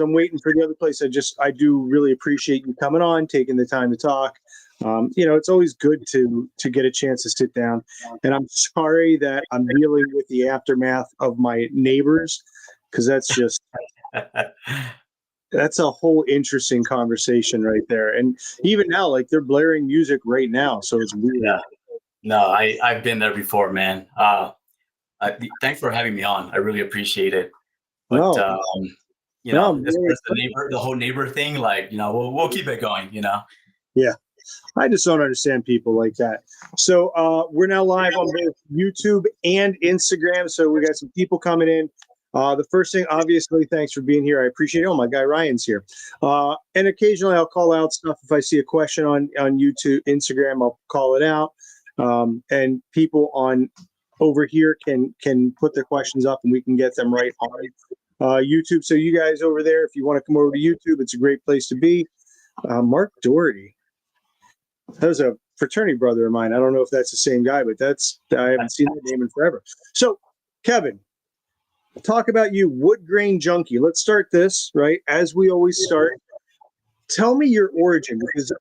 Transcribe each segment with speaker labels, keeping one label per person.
Speaker 1: I'm waiting for the other place. I do really appreciate you coming on, taking the time to talk. It's always good to get a chance to sit down. And I'm sorry that I'm dealing with the aftermath of my neighbors, because that's a whole interesting conversation right there. And even now, like they're blaring music right now, so it's weird.
Speaker 2: Yeah. No, I've been there before, man. Thanks for having me on. I really appreciate it. But
Speaker 1: No, no,
Speaker 2: as far as the whole neighbor thing, like, we'll keep it going.
Speaker 1: yeah. I just don't understand people like that. So we're now live on both YouTube and Instagram. So we got some people coming in. The first thing, obviously, thanks for being here. I appreciate it. Oh, my guy Ryan's here. And occasionally I'll call out stuff. If I see a question on YouTube, Instagram, I'll call it out. And people on over here can put their questions up and we can get them right on YouTube. So you guys over there, if you want to come over to YouTube, it's a great place to be. Mark Doherty. That was a fraternity brother of mine. I don't know if that's the same guy, but I haven't seen that name in forever. So, Kevin, talk about you, wood grain junkie. Let's start this, right? As we always start. Tell me your origin, because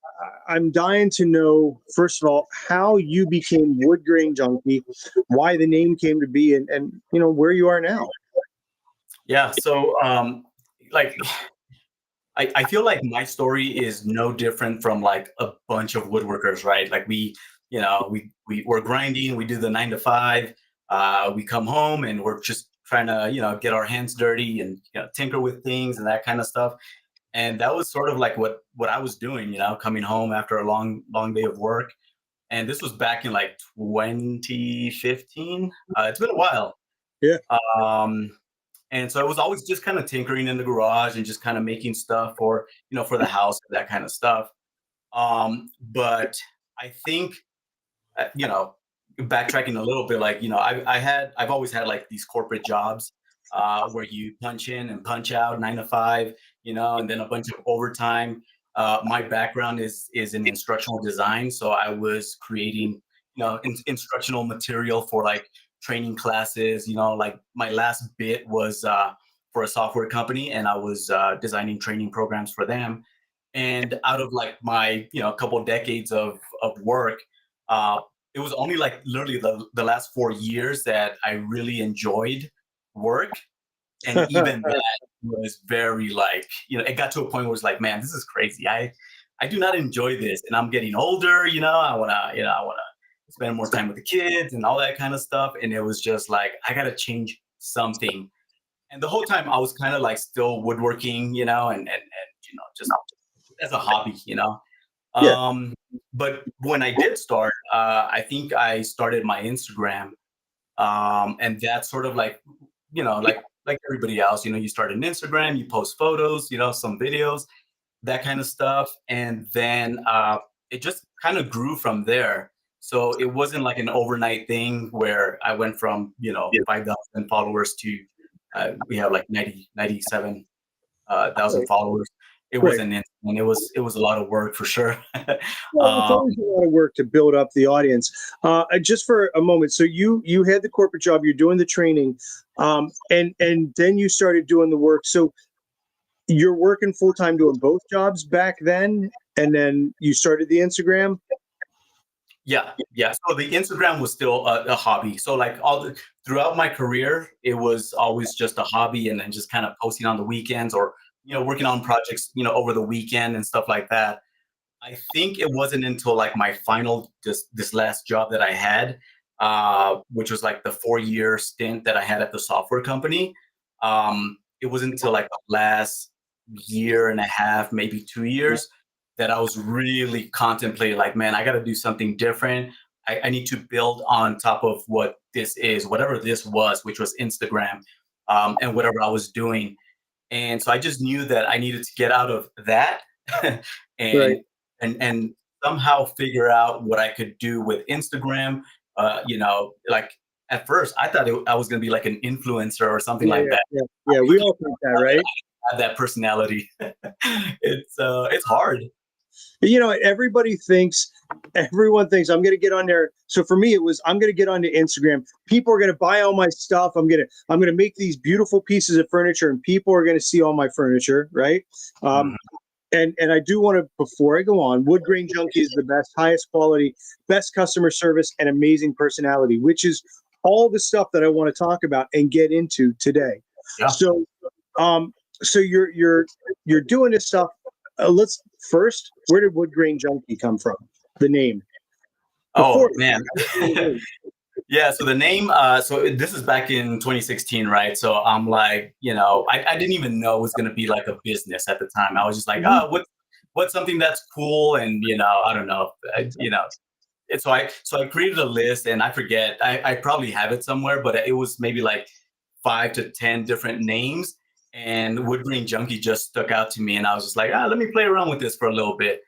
Speaker 1: I'm dying to know, first of all, how you became wood grain junkie, why the name came to be, and where you are now.
Speaker 2: Yeah. So, I feel like my story is no different from like a bunch of woodworkers, right? Like we're grinding, we do the 9 to 5, we come home and we're just trying to, get our hands dirty and tinker with things and that kind of stuff. And that was sort of like what I was doing, coming home after a long day of work. And this was back in like 2015. It's been a while.
Speaker 1: Yeah.
Speaker 2: And so I was always just kind of tinkering in the garage and just kind of making stuff for the house, that kind of stuff. But I think, backtracking a little bit, like, I've always had like these corporate jobs where you punch in and punch out 9 to 5, and then a bunch of overtime. My background is in instructional design. So I was creating, instructional material for like training classes. Like my last bit was for a software company, and I was designing training programs for them. And out of like my couple decades of work, it was only like literally the last 4 years that I really enjoyed work. And even that was very like, it got to a point where it's like, man, this is crazy. I do not enjoy this, and I'm getting older. I wanna spend more time with the kids and all that kind of stuff. And it was just like, I gotta change something. And the whole time I was kind of like still woodworking, and just as a hobby.
Speaker 1: Yeah.
Speaker 2: But when I did start, I think I started my Instagram, and that's sort of like, like everybody else, you start an Instagram, you post photos, some videos, that kind of stuff. And then it just kind of grew from there. So it wasn't like an overnight thing where I went from, 5,000 followers to we have like 97,000 followers. It wasn't instant. It was a lot of work for sure.
Speaker 1: Well, it's always a lot of work to build up the audience. Just for a moment, so you had the corporate job, you're doing the training, and then you started doing the work. So you're working full time doing both jobs back then, and then you started the Instagram.
Speaker 2: Yeah. So the Instagram was still a hobby. So like throughout my career, it was always just a hobby, and then just kind of posting on the weekends, or working on projects over the weekend and stuff like that. I think it wasn't until like my final this last job that I had, which was like the 4-year stint that I had at the software company. It wasn't until like the last year and a half, maybe 2 years, that I was really contemplating, like, man, I got to do something different. I need to build on top of what this is, whatever this was, which was Instagram, and whatever I was doing. And so I just knew that I needed to get out of that and
Speaker 1: Right.
Speaker 2: and somehow figure out what I could do with Instagram. Like at first I thought I was going to be like an influencer or something like that.
Speaker 1: Yeah. We all think that, right?
Speaker 2: Have that personality. It's hard.
Speaker 1: You know, everyone thinks I'm going to get on there. So for me, it was, I'm going to get onto Instagram. People are going to buy all my stuff. I'm going to make these beautiful pieces of furniture and people are going to see all my furniture. Right. Um,
Speaker 2: Mhm.
Speaker 1: and I do want to, before I go on, Wood Grain Junkie is the best, highest quality, best customer service and amazing personality, which is all the stuff that I want to talk about and get into today.
Speaker 2: Yeah.
Speaker 1: So, um, so you're doing this stuff. Let's first, where did Wood Grain Junkie come from? The name
Speaker 2: Oh
Speaker 1: before.
Speaker 2: man. Yeah, so the name, this is back in 2016, right? So I'm like, I didn't even know it was gonna be like a business at the time. I was just like,
Speaker 1: Mhm.
Speaker 2: what's something that's cool, and I don't know, And so I created a list, and I forget, I probably have it somewhere, but it was maybe like 5 to 10 different names, and Wood Green Junkie just stuck out to me, and I was just like, let me play around with this for a little bit,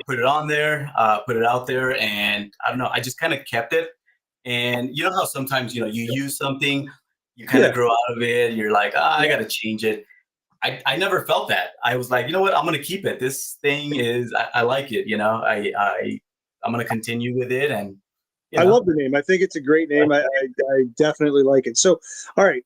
Speaker 2: put it on there, put it out there, and I don't know, I just kind of kept it. And you know how sometimes you use something, you kind of
Speaker 1: Yeah,
Speaker 2: grow out of it, you're like, I got to change it. I never felt that. I was like, you know what, I'm gonna keep it. This thing is, I like it. I'm gonna continue with it, and you
Speaker 1: I
Speaker 2: know,
Speaker 1: love the name. I think it's a great name. I definitely like it. So, all right.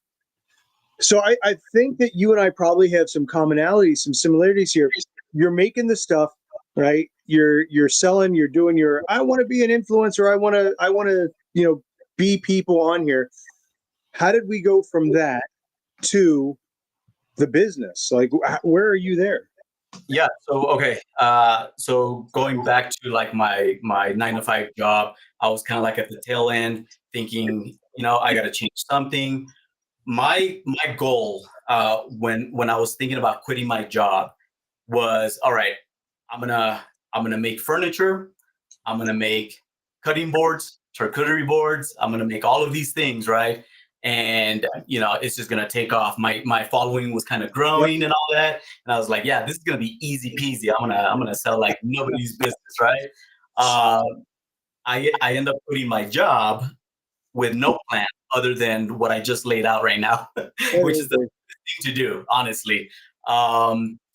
Speaker 1: So I think that you and I probably have some commonalities, some similarities here. You're making the stuff, right? You're selling, you're doing your, I want to be an influencer. I want to, be people on here. How did we go from that to the business? Like, where are you there?
Speaker 2: yeah. So okay. So going back to like my 9 to 5 job, I was kind of like at the tail end, thinking, I got to change something. My goal, when I was thinking about quitting my job, was all right. I'm gonna I'm gonna make furniture. I'm gonna make cutting boards, charcuterie boards. I'm gonna make all of these things, right? And it's just gonna take off. My following was kind of
Speaker 1: Yep.
Speaker 2: growing and all that, and I was like, yeah, this is gonna be easy peasy. I'm gonna sell like nobody's business, right? Uh, I end up quitting my job with no plan other than what I just laid out right now, which is the
Speaker 1: Okay.
Speaker 2: thing to do, honestly.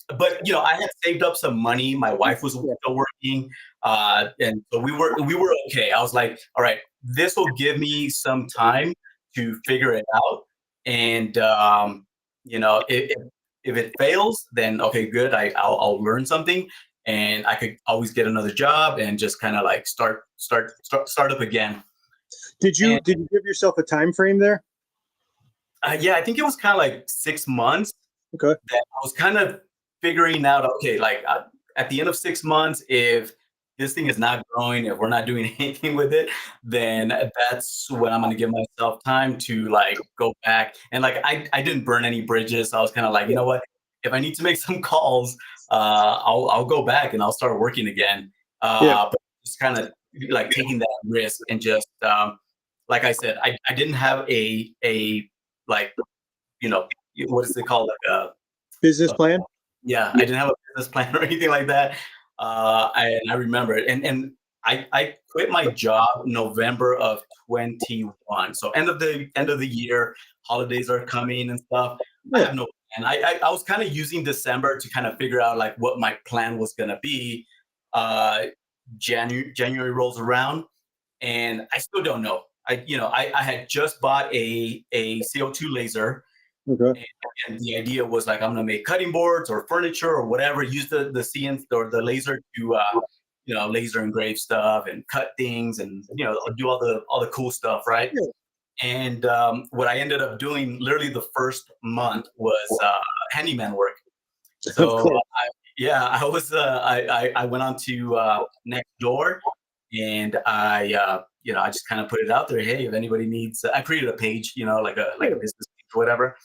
Speaker 2: But I had saved up some money. My wife was
Speaker 1: Yeah.
Speaker 2: still working, and so we were okay. I was like, all right, this will give me some time to figure it out, and if it fails, then okay, good. I'll learn something, and I could always get another job and just kind of like start up again.
Speaker 1: Did you give yourself a time frame there?
Speaker 2: Yeah, I think it was kind of like 6 months
Speaker 1: Okay.
Speaker 2: that I was kind of figuring out. Okay, like at the end of 6 months, if this thing is not growing, if we're not doing anything with it, then that's when I'm going to give myself time to like go back. And like I didn't burn any bridges. So I was kind of like, you
Speaker 1: Yeah.
Speaker 2: know what? If I need to make some calls, I'll go back and I'll start working again.
Speaker 1: Yeah.
Speaker 2: But just kind of like taking that risk and just like I said, I didn't have a like what is it called, like
Speaker 1: Business
Speaker 2: a
Speaker 1: plan.
Speaker 2: yeah, I didn't have a business plan or anything like that. I remember it, and I quit my job November of 21. So end of the year, holidays are coming and stuff. I
Speaker 1: Yeah.
Speaker 2: have no plan. I was kind of using December to kind of figure out like what my plan was gonna be. Uh, January rolls around, and I still don't know. I had just bought a CO2 laser,
Speaker 1: Okay.
Speaker 2: and, and the idea was like I'm gonna make cutting boards or furniture or whatever. Use the CNC or the laser to laser engrave stuff and cut things and do all the cool stuff, right?
Speaker 1: Yeah.
Speaker 2: And what I ended up doing literally the first month was handyman work.
Speaker 1: Of
Speaker 2: So
Speaker 1: course.
Speaker 2: yeah, I went on to next door, and I just kind of put it out there. Hey, if anybody needs, I created a page, like a
Speaker 1: Yeah.
Speaker 2: business page or whatever,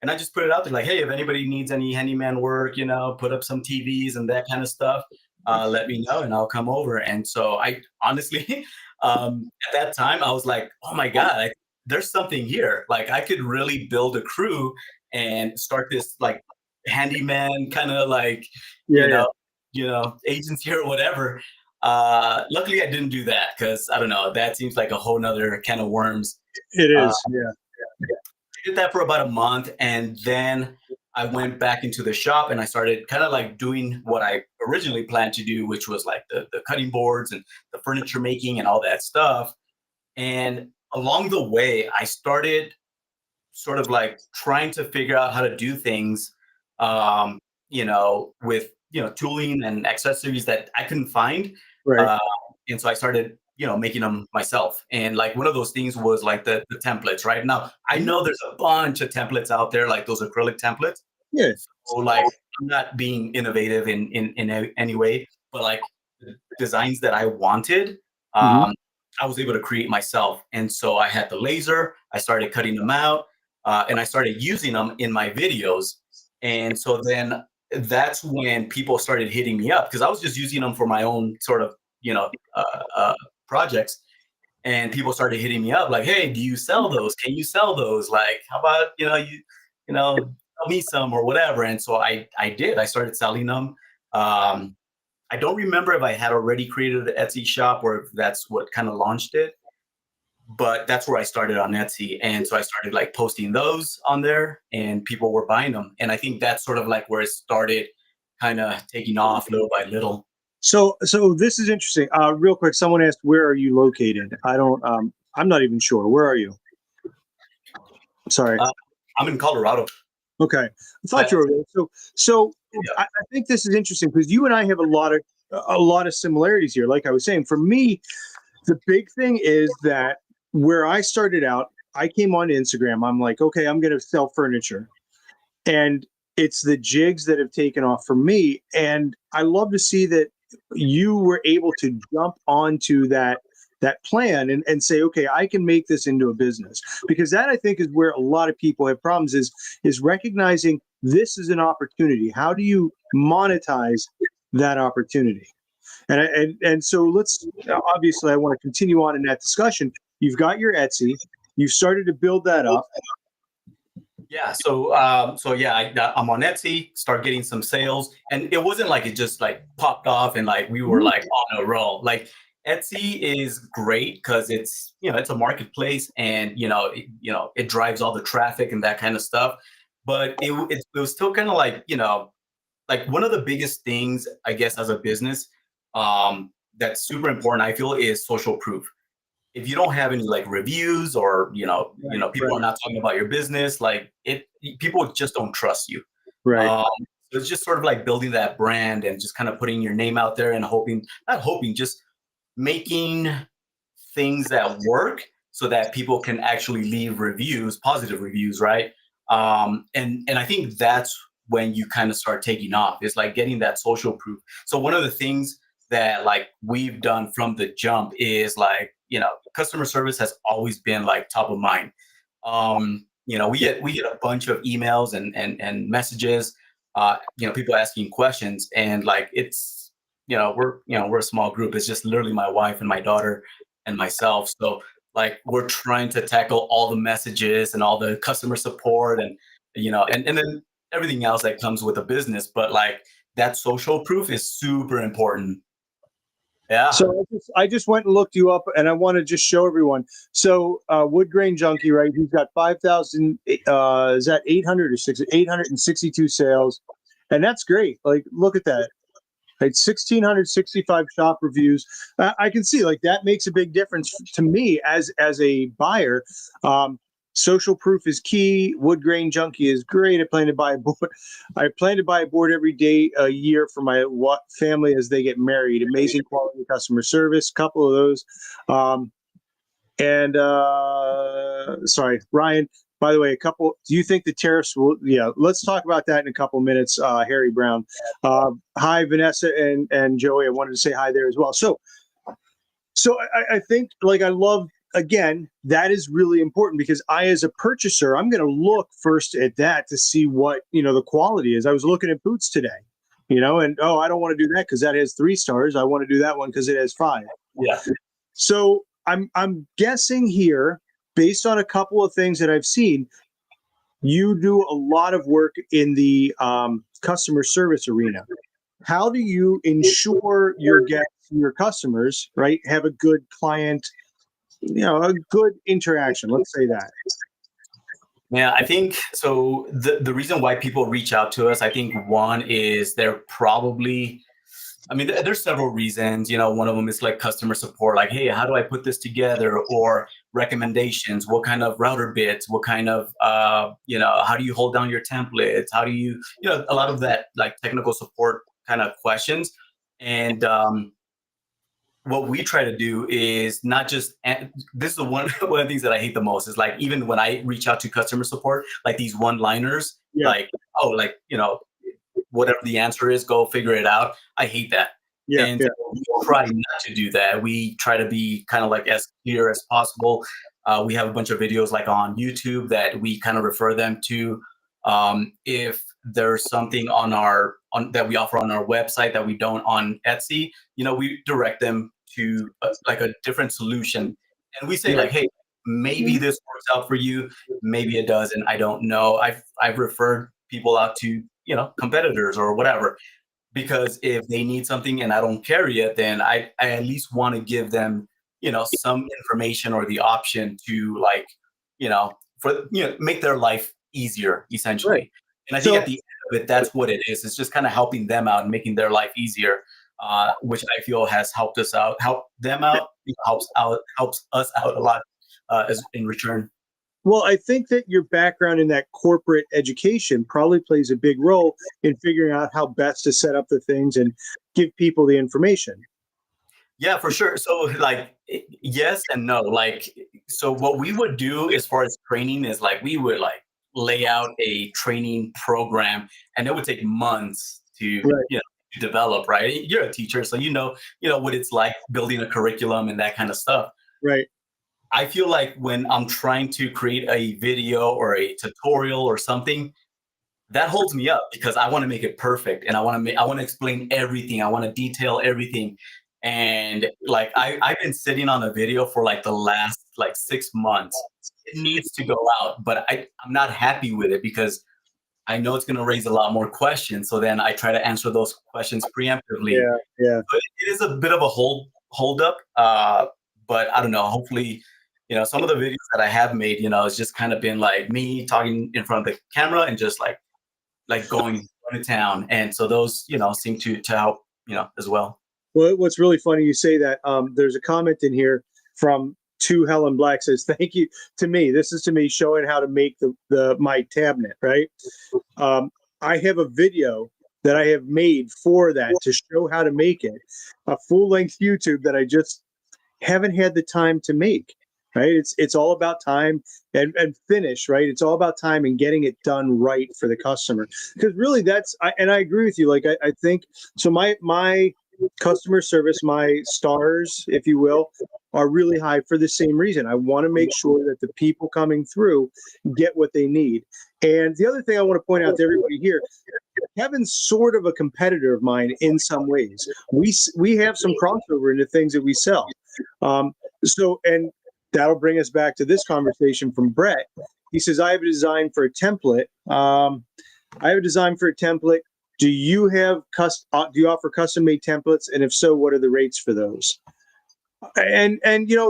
Speaker 2: and I just put it out there like, hey, if anybody needs any handyman work, put up some TVs and that kind of stuff, let me know and I'll come over. And so I honestly, at that time, I was like, oh my god, there's something here. Like I could really build a crew and start this like handyman kind of like
Speaker 1: Yeah.
Speaker 2: you
Speaker 1: Yeah.
Speaker 2: know agency or whatever. Luckily I didn't do that because I don't know, that seems like a whole nother can of worms.
Speaker 1: It
Speaker 2: uh,
Speaker 1: is. Yeah.
Speaker 2: I did that for about a month, and then I went back into the shop and I started kind of like doing what I originally planned to do, which was like the cutting boards and the furniture making and all that stuff. And along the way, I started sort of like trying to figure out how to do things, with tooling and accessories that I couldn't find.
Speaker 1: Right.
Speaker 2: Uh, and so I started, making them myself. And like one of those things was like the templates. Right now, I know there's a bunch of templates out there, like those acrylic templates.
Speaker 1: Yeah.
Speaker 2: So like I'm not being innovative in any way, but like the designs that I wanted,
Speaker 1: Hmm.
Speaker 2: um, I was able to create myself. And so I had the laser, I started cutting them out, and I started using them in my videos. And so then that's when people started hitting me up because I was just using them for my own sort of, you know, uh, uh, projects. And people started hitting me up like, "Hey, do you sell those? Can you sell those? Like, how about sell me some or whatever." And so I did. I started selling them. Um, I don't remember if I had already created an Etsy shop or if that's what kind of launched it, but that's where I started on Etsy. And so I started like posting those on there, and people were buying them. And I think that's sort of like where it started, kind of taking off little by little.
Speaker 1: So this is interesting. Real quick, someone asked, "Where are you located?" I don't. I'm not even sure. Where are you? Sorry.
Speaker 2: Uh, I'm in Colorado.
Speaker 1: Okay, I thought
Speaker 2: I,
Speaker 1: you were. So
Speaker 2: yeah.
Speaker 1: I think this is interesting because you and I have a lot of similarities here. Like I was saying, for me, the big thing is that where I started out, I came on Instagram. I'm like, okay, I'm going to sell furniture, and it's the jigs that have taken off for me. And I love to see that you were able to jump onto that plan and say, okay, I can make this into a business, because that, I think, is where a lot of people have problems, is recognizing this is an opportunity. How do you monetize that opportunity? And so let's, obviously, I want to continue on in that discussion. You've got your Etsy, you've started to build that up.
Speaker 2: Yeah. So yeah, I'm on Etsy, start getting some sales, and it wasn't like it just like popped off and like we were
Speaker 1: Mhm.
Speaker 2: like on a roll. Like Etsy is great because it's a marketplace, and it drives all the traffic and that kind of stuff. But it was still kind of like like one of the biggest things I guess as a business, that's super important, I feel, is social proof. If you don't have any like reviews or
Speaker 1: Right,
Speaker 2: people are
Speaker 1: right,
Speaker 2: not talking about your business, like people just don't trust you.
Speaker 1: right.
Speaker 2: um so it's just sort of like building that brand and just kind of putting your name out there and hoping, not hoping, just making things that work so that people can actually leave reviews, positive reviews, right? And I think that's when you kind of start taking off. It's like getting that social proof. So one of the things that like we've done from the jump is like, customer service has always been like top of mind. We get a bunch of emails and messages, people asking questions, and like we're a small group. It's just literally my wife and my daughter and myself. So like we're trying to tackle all the messages and all the customer support and then everything else that comes with a business. But like that social proof is super important. Yeah.
Speaker 1: So I just went and looked you up, and I want to just show everyone. So Wood Grain Junkie, right? He's got 5,000. Is that 800 or 862 sales, and that's great. Like, look at that. Right, 1,665 shop reviews. I can see like that makes a big difference to me as a buyer. Um, Social proof is key. Wood Grain Junkie is great. I plan to buy a board. I plan to buy a board every day a year for my family as they get married. Amazing quality customer service. Couple of those. And sorry, Ryan. By the way, do you think the tariffs will? Yeah, let's talk about that in a couple of minutes. Harry Brown. Hi, Vanessa and Joey. I wanted to say hi there as well. So I think, like, I love, again, that is really important, because as a purchaser, I'm going to look first at that to see what the quality is. I was looking at boots today, and I don't want to do that because that has 3 stars. I want to do that one because it has 5.
Speaker 2: Yeah.
Speaker 1: So I'm guessing here, based on a couple of things that I've seen, you do a lot of work in the customer service arena. How do you ensure your customers, right, have a good client, a good interaction? Let's say that.
Speaker 2: Yeah, I think so. The reason why people reach out to us, I think one is they're probably, I mean, there's several reasons. One of them is like customer support, like, hey, how do I put this together? Or recommendations, what kind of router bits, what kind of, how do you hold down your templates? How do you, a lot of that like technical support kind of questions. And what we try to do is not just, and this is one of the things that I hate the most is like, even when I reach out to customer support, like these one liners,
Speaker 1: Yeah,
Speaker 2: like, oh, like, whatever the answer is, go figure it out. I hate that.
Speaker 1: yeah,
Speaker 2: And
Speaker 1: yeah.
Speaker 2: we try not to do that. We try to be kind of like as clear as possible. We have a bunch of videos like on YouTube that we kind of refer them to. If there's something on that we offer on our website that we don't on Etsy, we direct them to like a different solution. And we say
Speaker 1: Yeah.
Speaker 2: like, hey, maybe this works out for you, maybe it doesn't. I don't know. I've referred people out to competitors or whatever, because if they need something and I don't carry it, then I at least want to give them some information or the option to like for make their life easier
Speaker 1: Right.
Speaker 2: essentially. And I think at
Speaker 1: So
Speaker 2: the end of it, that's what it is. It's just kind of helping them out and making their life easier, which I feel has helped us out, help them out, helps us out a lot as in return.
Speaker 1: well, I think that your background in that corporate education probably plays a big role in figuring out how best to set up the things and give people the information.
Speaker 2: Yeah, for sure. So like yes and no. Like so what we would do as far as training is like we would like lay out a training program, and it would take months to
Speaker 1: Right.
Speaker 2: to develop, right? You're a teacher, so you know what it's like building a curriculum and that kind of stuff.
Speaker 1: Right.
Speaker 2: I feel like when I'm trying to create a video or a tutorial or something, that holds me up because I want to make it perfect and I want to explain everything. I want to detail everything. And like I've been sitting on a video for like the last like 6 months. It needs to go out, but I'm not happy with it because I know it's gonna raise a lot more questions. So then I try to answer those questions preemptively.
Speaker 1: Yeah. Yeah.
Speaker 2: But it is a bit of a hold up. But I don't know. Hopefully, some of the videos that I have made, it's just kind of been like me talking in front of the camera and just like going to town. And so those, seem to help, as well.
Speaker 1: Well, what's really funny you say that. There's a comment in here from To Helen Black says, "Thank you to me. This is to me showing how to make the my tabnet." Right. Um, I have a video that I have made for that to show how to make it, a full length YouTube that I just haven't had the time to make. Right. It's all about time and finish. Right. It's all about time and getting it done right for the customer. Because really, and I agree with you. Like I think so. My customer service, my stars, if you will, are really high for the same reason. I want to make sure that the people coming through get what they need. And the other thing I want to point out to everybody here, Kevin's sort of a competitor of mine in some ways. We have some crossover into things that we sell. Um, and that'll bring us back to this conversation from Brett. He says, I have a design for a template. I have a design for a template. Do you offer custom made templates? And if so, what are the rates for those? And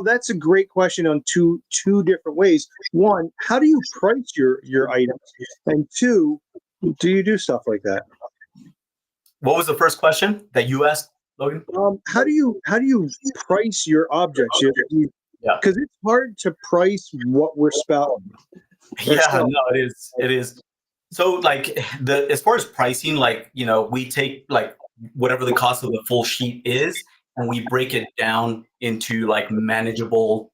Speaker 1: that's a great question on two different ways. One, how do you price your items? And two, do you do stuff like that?
Speaker 2: What was the first question that you asked, Logan?
Speaker 1: How do you price your objects?
Speaker 2: Yeah.
Speaker 1: Because it's hard to price what we're spelling.
Speaker 2: Yeah, no, it is. It is. So like as far as pricing, like, we take like whatever the cost of the full sheet is and we break it down into like manageable,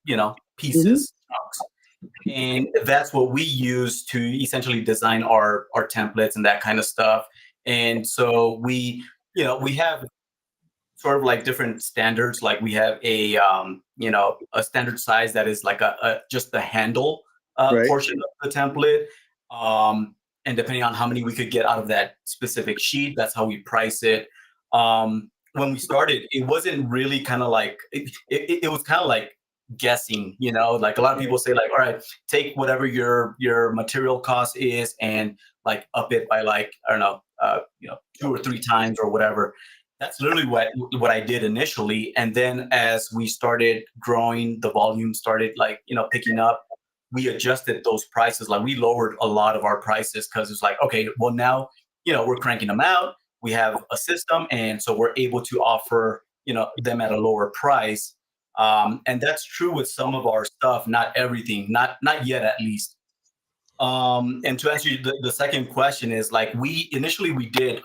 Speaker 2: pieces. And that's what we use to essentially design our templates and that kind of stuff. And so we have sort of like different standards. Like we have a standard size that is like a just the handle
Speaker 1: Right.
Speaker 2: portion of the template. And depending on how many we could get out of that specific sheet, that's how we price it. When we started, it wasn't really kind of like it was kind of like guessing, like a lot of people say like, all right, take whatever your material cost is and like up it by like, I don't know, 2 or 3 times or whatever. That's literally what I did initially. And then as we started growing, the volume started like, picking up. we adjusted those prices. Like we lowered a lot of our prices because it's like, okay, well now, we're cranking them out. We have a system, and so we're able to offer, them at a lower price. And that's true with some of our stuff, not everything, not yet at least. And to answer the second question is like we initially we did,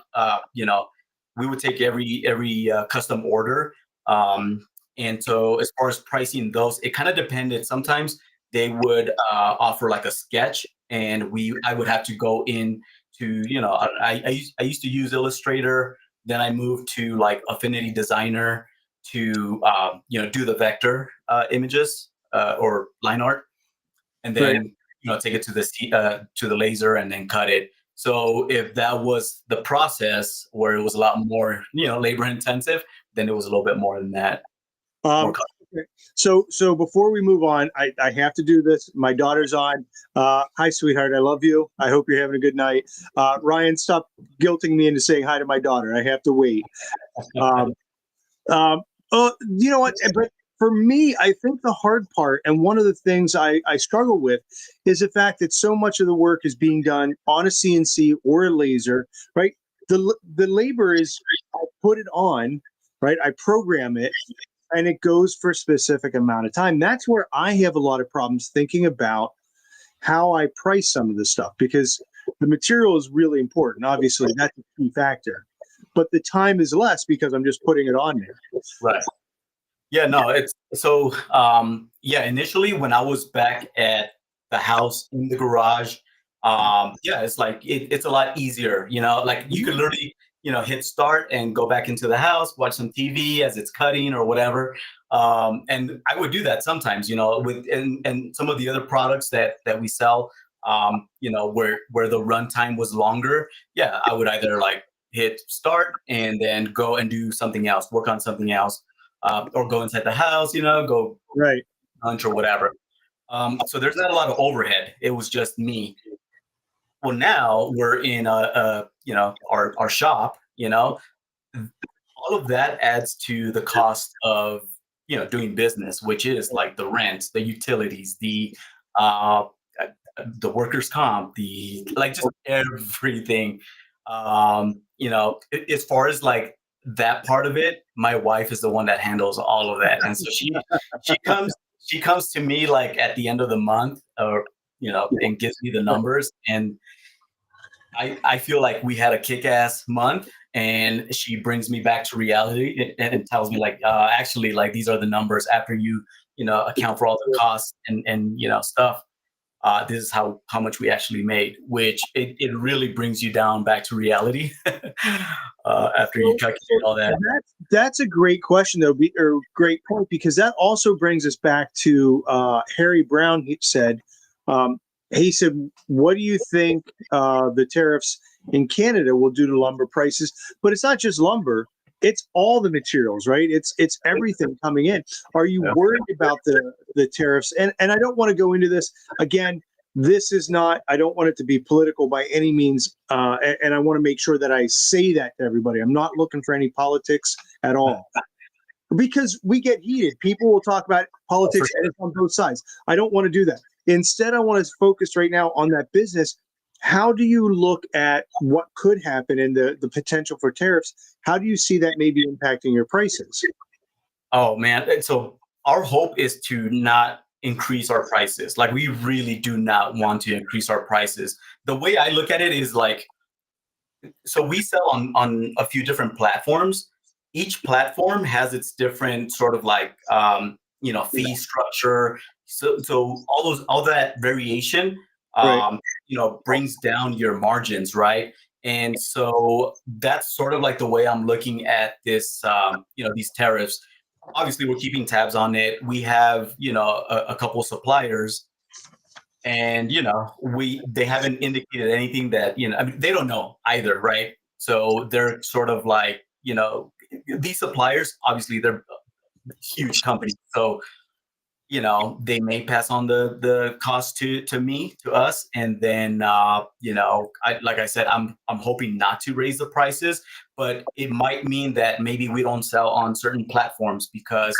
Speaker 2: we would take every custom order. And so as far as pricing those, it kind of depended. Sometimes they would offer like a sketch, and I would have to go in to, I used to use Illustrator. Then I moved to like Affinity Designer to do the vector images or line art, and
Speaker 1: Right.
Speaker 2: then take it to the laser and then cut it. So if that was the process where it was a lot more labor intensive, then it was a little bit more than that. More
Speaker 1: Um, okay. So before we move on, I have to do this. My daughter's on. Hi, sweetheart. I love you. I hope you're having a good night. Ryan, stop guilting me into saying hi to my daughter. I have to wait. Um, you know what? But for me, I think the hard part, and one of the things I struggle with, is the fact that so much of the work is being done on a CNC or a laser, right? The labor is, I put it on, right? I program it, and it goes for a specific amount of time. That's where I have a lot of problems thinking about how I price some of this stuff, because the material is really important. Obviously, that's a key factor, but the time is less because I'm just putting it on there.
Speaker 2: Right. Yeah, no, it's so yeah, initially when I was back at the house in the garage, yeah, it's like it's a lot easier, like you could literally, hit start and go back into the house, watch some TV as it's cutting or whatever. And I would do that sometimes, with and some of the other products that we sell, where the runtime was longer. Yeah, I would either like hit start and then go and do something else, work on something else, or go inside the house, go
Speaker 1: Right.
Speaker 2: lunch or whatever. So there's not a lot of overhead. It was just me. Well, now we're in our shop. All of that adds to the cost of doing business, which is like the rent, the utilities, uh, the workers' comp, the like just everything. As far as like that part of it, my wife is the one that handles all of that, and so she comes to me like at the end of the month, or and gives me the numbers, and I feel like we had a kick-ass month, and she brings me back to reality and tells me like, actually, like these are the numbers after you account for all the costs and stuff. This is how much we actually made, which it really brings you down back to reality after you calculate all that.
Speaker 1: That's a great question, though, or great point, because that also brings us back to Harry Brown. Um, he said, "What do you think the tariffs in Canada will do to lumber prices?" But it's not just lumber; it's all the materials, right? It's everything coming in. Are you
Speaker 2: Yeah.
Speaker 1: worried about the tariffs? And I don't want to go into this again. This is not. I don't want it to be political by any means, and I want to make sure that I say that to everybody. I'm not looking for any politics at all, because we get heated. People will talk about politics
Speaker 2: For
Speaker 1: on both sides. I don't want to do that. Instead, I want to focus right now on that business. How do you look at what could happen and the potential for tariffs? How do you see that maybe impacting your prices?
Speaker 2: Oh man. And so our hope is to not increase our prices. Like we really do not want to increase our prices. The way I look at it is like, so we sell on a few different platforms. Each platform has its different sort of like fee structure. So all that variation
Speaker 1: Right.
Speaker 2: brings down your margins, right? And so that's sort of like the way I'm looking at this, these tariffs. Obviously, we're keeping tabs on it. We have, a couple suppliers, and they haven't indicated anything that I mean, they don't know either, right? So they're sort of like, these suppliers, obviously, they're huge companies, so they may pass on the cost to me, to us, and then like I said, I'm hoping not to raise the prices, but it might mean that maybe we don't sell on certain platforms because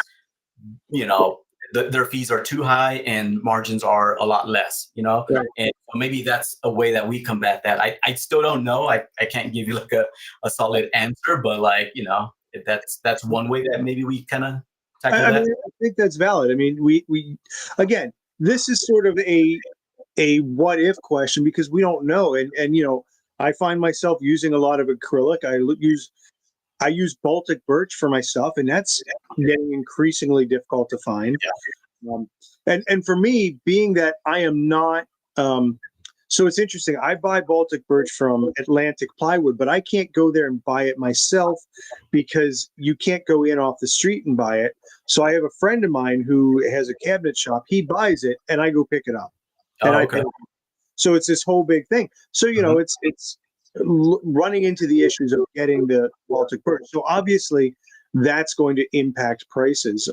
Speaker 2: you know their fees are too high and margins are a lot less, you know?
Speaker 1: Right.
Speaker 2: And so maybe that's a way that we combat that. I still don't know. I can't give you like a solid answer, but like, you know, if that's one way that maybe we kind of tackle
Speaker 1: I
Speaker 2: that.
Speaker 1: mean, I think that's valid. I mean, we again, this is sort of a what if question because we don't know. And you know, I find myself using a lot of acrylic. I use Baltic birch for my stuff, and that's getting increasingly difficult to find. Um, and for me, being that I am not, so it's interesting. I buy Baltic birch from Atlantic Plywood, but I can't go there and buy it myself because you can't go in off the street and buy it. So I have a friend of mine who has a cabinet shop. He buys it, and I go pick it up, and
Speaker 2: Oh,
Speaker 1: I
Speaker 2: okay.
Speaker 1: pay. So it's this whole big thing. So you know, it's running into the issues of getting the Baltic birch. So obviously, that's going to impact prices.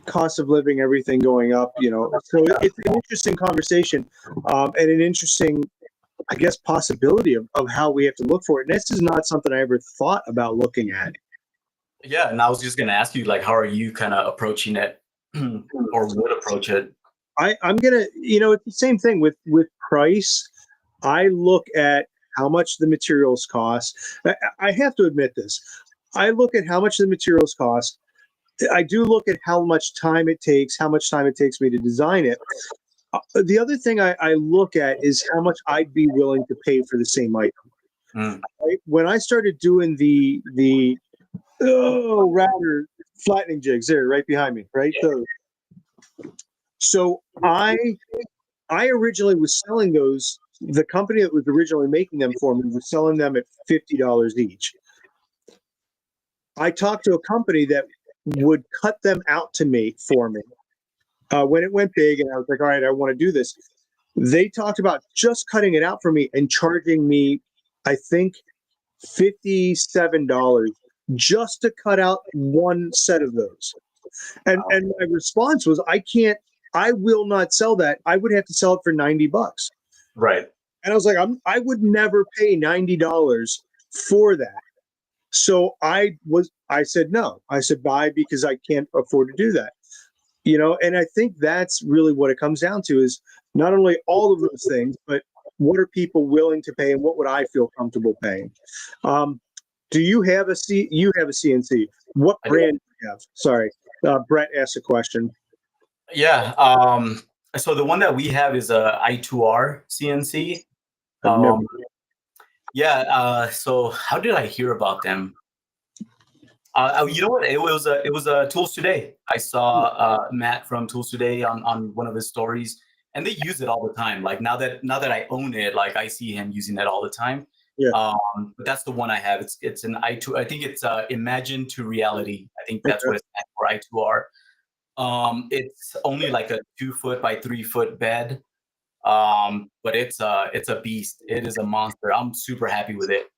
Speaker 1: Cost of living, everything going up, you know. So it's an interesting conversation, and an interesting, I guess, possibility of how we have to look for it. And this is not something I ever thought about looking at.
Speaker 2: Yeah, and I was just gonna ask you, like, how are you kind of approaching it, or would approach it?
Speaker 1: I'm gonna, you know, it's the same thing with price. I look at how much the materials cost. I have to admit this. I look at how much the materials cost. I do look at how much time it takes, how much time it takes me to design it. The other thing I look at is how much I'd be willing to pay for the same item.
Speaker 2: Mm.
Speaker 1: Right? When I started doing the router flattening jigs, there right behind me, right? Those. So I originally was selling those. The company that was originally making them for me was selling them at $50 each. I talked to a company that would cut them out to me for me when it went big, and I was like, all right, I want to do this. They talked about just cutting it out for me and charging me, I think, $57 just to cut out one set of those. And my response was, I will not sell that. I would have to sell it for $90.
Speaker 2: Right.
Speaker 1: And I was like, I would never pay $90 for that. So I said no. I said bye because I can't afford to do that. You know, and I think that's really what it comes down to is not only all of those things, but what are people willing to pay and what would I feel comfortable paying? Do you have you have a CNC? What
Speaker 2: I do.
Speaker 1: brand do you have? Sorry. Brett asked a question.
Speaker 2: Yeah. So the one that we have is a I2R CNC.
Speaker 1: I've never.
Speaker 2: Um, yeah. So how did I hear about them? You know what? It was Tools Today. I saw Matt from Tools Today on one of his stories, and they use it all the time. Like now that I own it, like I see him using it all the time.
Speaker 1: Yeah.
Speaker 2: But that's the one I have. It's an I2. I think it's Imagine to Reality. I think that's what it's meant for I2R. It's only like a 2 foot by 3 foot bed. But it's a beast. It is a monster. I'm super happy with it.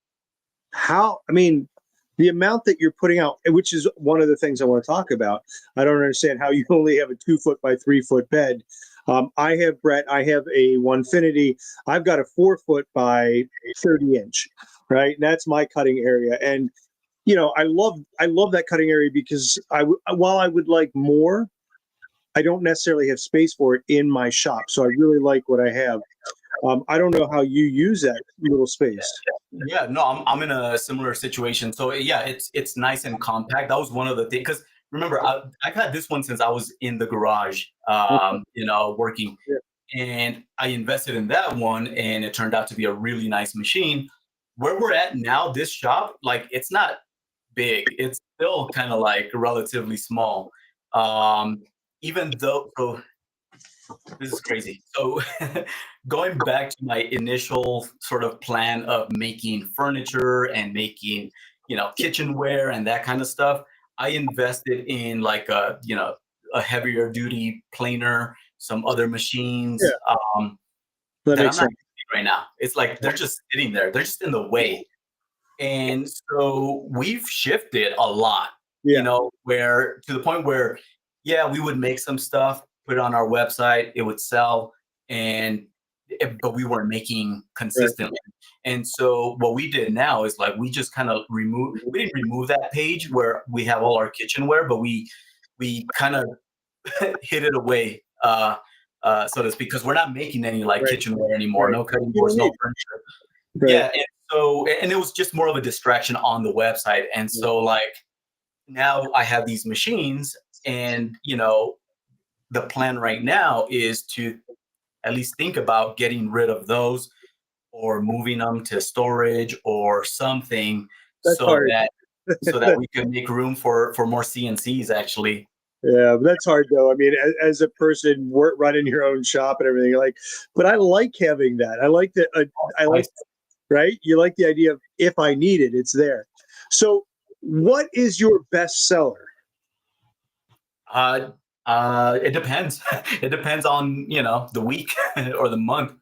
Speaker 1: How, I mean, the amount that you're putting out, which is one of the things I want to talk about. I don't understand how you only have a 2 foot by 3 foot bed. I have Brett. I have a Onefinity. I've got a 4 foot by 30 inch, right? And that's my cutting area. And you know, I love that cutting area because while I would like more, I don't necessarily have space for it in my shop. So I really like what I have. I don't know how you use that little space.
Speaker 2: Yeah, no, I'm in a similar situation. So yeah, it's nice and compact. That was one of the things because remember I've had this one since I was in the garage, you know, working,
Speaker 1: Yeah.
Speaker 2: and I invested in that one, and it turned out to be a really nice machine. Where we're at now, this shop, like it's not big. It's still kind of like relatively small. Even though, so this is crazy. So going back to my initial sort of plan of making furniture and making, you know, kitchenware and that kind of stuff, I invested in like a heavier duty planer, some other machines
Speaker 1: Yeah. That
Speaker 2: that I'm
Speaker 1: makes
Speaker 2: not
Speaker 1: sense.
Speaker 2: using right now. It's like they're just sitting there. They're just in the way. And so we've shifted a lot, you
Speaker 1: Yeah.
Speaker 2: know, where to the point where, yeah, we would make some stuff, put it on our website, it would sell, and but we weren't making
Speaker 1: Right.
Speaker 2: consistently. And so what we did now is like we just kind of we didn't remove that page where we have all our kitchenware, but we we kind of hid it away, so to speak, because we're not making any like
Speaker 1: Right.
Speaker 2: kitchenware anymore.
Speaker 1: Right.
Speaker 2: No cutting
Speaker 1: You
Speaker 2: boards,
Speaker 1: don't
Speaker 2: no
Speaker 1: need
Speaker 2: furniture.
Speaker 1: it. Right.
Speaker 2: Yeah, and it was just more of a distraction on the website. And so like now I have these machines, and the plan right now is to at least think about getting rid of those or moving them to storage or something,
Speaker 1: That's
Speaker 2: so
Speaker 1: hard.
Speaker 2: that we can make room for more CNCs actually.
Speaker 1: Yeah, but that's hard though. I mean, as a person running your own shop and everything, like, but I like having that. I like that. I like, right? You like the idea of if I need it, it's there. So, what is your best seller?
Speaker 2: Uh, it depends. It depends on the week or the month.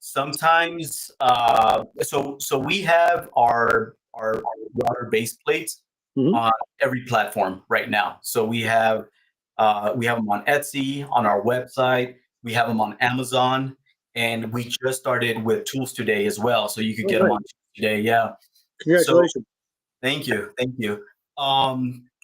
Speaker 2: Sometimes, so we have our router base plates
Speaker 1: Mhm.
Speaker 2: on every platform right now. So we have them on Etsy, on our website. We have them on Amazon, and we just started with Tools Today as well. So you could
Speaker 1: Oh,
Speaker 2: get them
Speaker 1: nice.
Speaker 2: on Tools Today. Yeah. So
Speaker 1: Congratulations.
Speaker 2: thank you, thank you.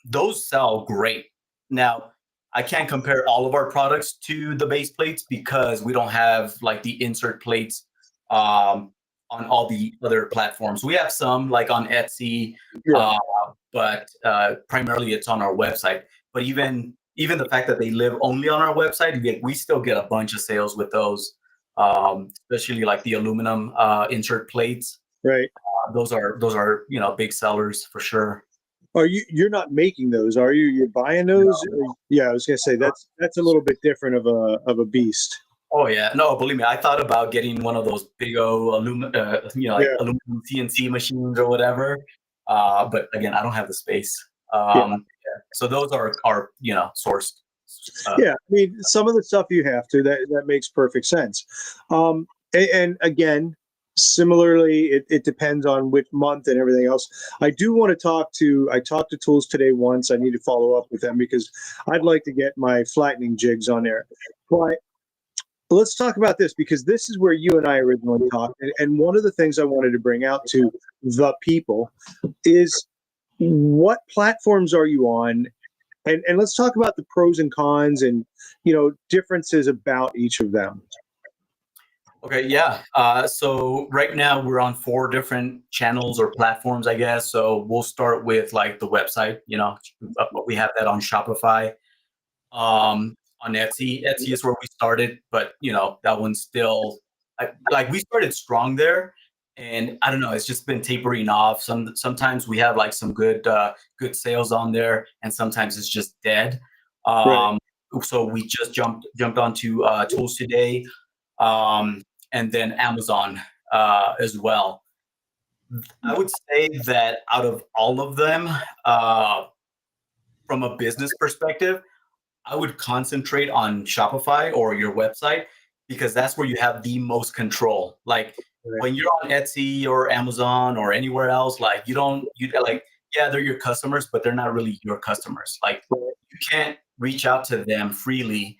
Speaker 2: Those sell great. Now, I can't compare all of our products to the base plates because we don't have like the insert plates um, on all the other platforms. We have some like on Etsy,
Speaker 1: Yeah.
Speaker 2: uh, but primarily it's on our website. But even the fact that they live only on our website, we still get a bunch of sales with those, especially like the aluminum insert plates.
Speaker 1: Right.
Speaker 2: Those are big sellers for sure.
Speaker 1: Are you're not making those, are you? You're buying those? Yeah, I was gonna say that's a little bit different of a beast.
Speaker 2: Oh yeah, no, believe me, I thought about getting one of those big old like
Speaker 1: Yeah.
Speaker 2: aluminum CNC machines or whatever. But again, I don't have the space.
Speaker 1: Yeah.
Speaker 2: Yeah. So those are sourced. Uh,
Speaker 1: Yeah, I mean, some of the stuff you have to that makes perfect sense. And again, similarly, it depends on which month and everything else. I do want to I talked to Tools Today once. I need to follow up with them because I'd like to get my flattening jigs on there. But let's talk about this because this is where you and I originally talked. And one of the things I wanted to bring out to the people is what platforms are you on, and let's talk about the pros and cons and differences about each of them.
Speaker 2: okay, yeah. So right now we're on 4 different channels or platforms, I guess. So we'll start with like the website. We have that on Shopify. On Etsy. Etsy is where we started, but that one's still like we started strong there, and I don't know, it's just been tapering off. Sometimes we have like some good sales on there, and sometimes it's just dead.
Speaker 1: Right.
Speaker 2: Um, so we just jumped onto Tools Today, um, and then Amazon as well. I would say that out of all of them, from a business perspective, I would concentrate on Shopify or your website because that's where you have the most control. Like
Speaker 1: Right.
Speaker 2: when you're on Etsy or Amazon or anywhere else, like you like, yeah, they're your customers, but they're not really your customers. Like you can't reach out to them freely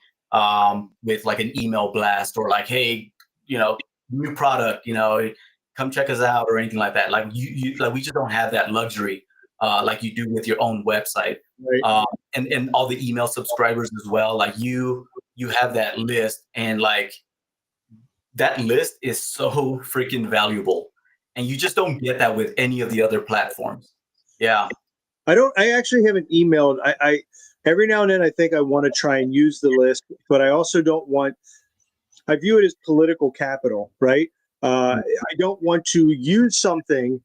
Speaker 2: with like an email blast or like, hey, new product, come check us out or anything like that. Like like we just don't have that luxury like you do with your own website.
Speaker 1: Right.
Speaker 2: Um, and all the email subscribers as well. Like you have that list, and like that list is so freaking valuable, and you just don't get that with any of the other platforms. Yeah.
Speaker 1: I actually haven't emailed. I every now and then I think I want to try and use the list, but I also don't want. I view it as political capital, right? I don't want to use something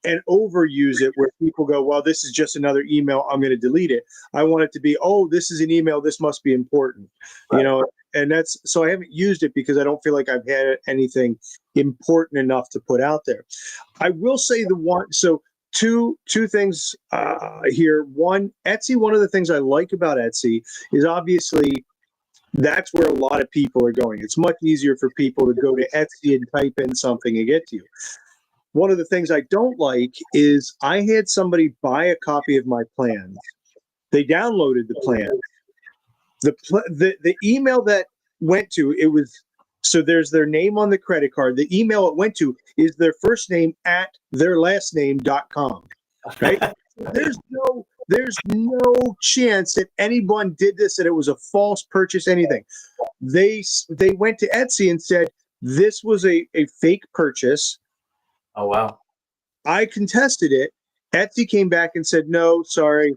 Speaker 1: and overuse it where people go, well, this is just another email, I'm going to delete it. I want it to be, oh, this is an email, this must be important, and that's so I haven't used it because I don't feel like I've had anything important enough to put out there. I will say the one, so two things here. One, Etsy, one of the things I like about Etsy is obviously that's where a lot of people are going. It's much easier for people to go to Etsy and type in something and get to you. One of the things I don't like is I had somebody buy a copy of my plans. They downloaded the plan. The email that went to it was so there's their name on the credit card. The email it went to is their first name at their last name.com. Right? There's no There's no chance that anyone did this, and it was a false purchase, anything. They went to Etsy and said this was a fake purchase.
Speaker 2: Oh, wow.
Speaker 1: I contested it. Etsy came back and said, no, sorry.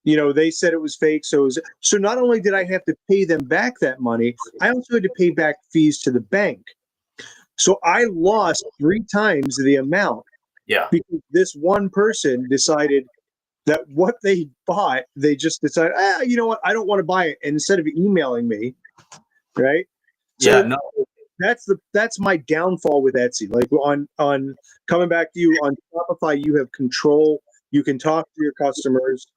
Speaker 1: They said it was fake. So not only did I have to pay them back that money, I also had to pay back fees to the bank. So I lost 3 times the amount.
Speaker 2: Yeah.
Speaker 1: Because this one person decided that what they bought, they just decided, you know what, I don't want to buy it. And instead of emailing me, right? So
Speaker 2: Yeah, no.
Speaker 1: that's my downfall with Etsy. Like on coming back to you on Shopify, you have control. You can talk to your customers.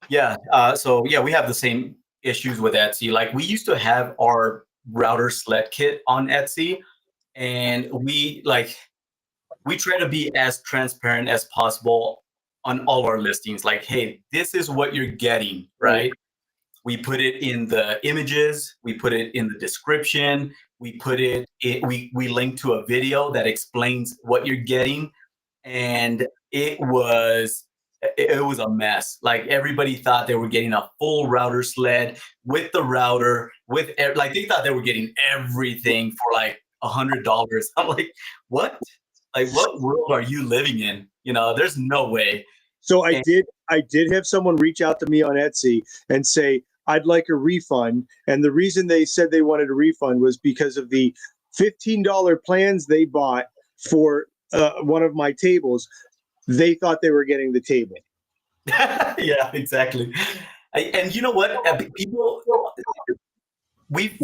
Speaker 2: Yeah. So yeah, we have the same issues with Etsy. Like we used to have our router sled kit on Etsy, and we try to be as transparent as possible on all our listings. Like, hey, this is what you're getting, right? We put it in the images, we put it in the description, we link to a video that explains what you're getting. And it was a mess. Like everybody thought they were getting a full router sled with the router, like they thought they were getting everything for like $100. I'm like, what? Like, what world are you living in? There's no way.
Speaker 1: So I did have someone reach out to me on Etsy and say, I'd like a refund. And the reason they said they wanted a refund was because of the $15 plans they bought for one of my tables. They thought they were getting the table.
Speaker 2: Yeah, exactly. And you know what? People, we've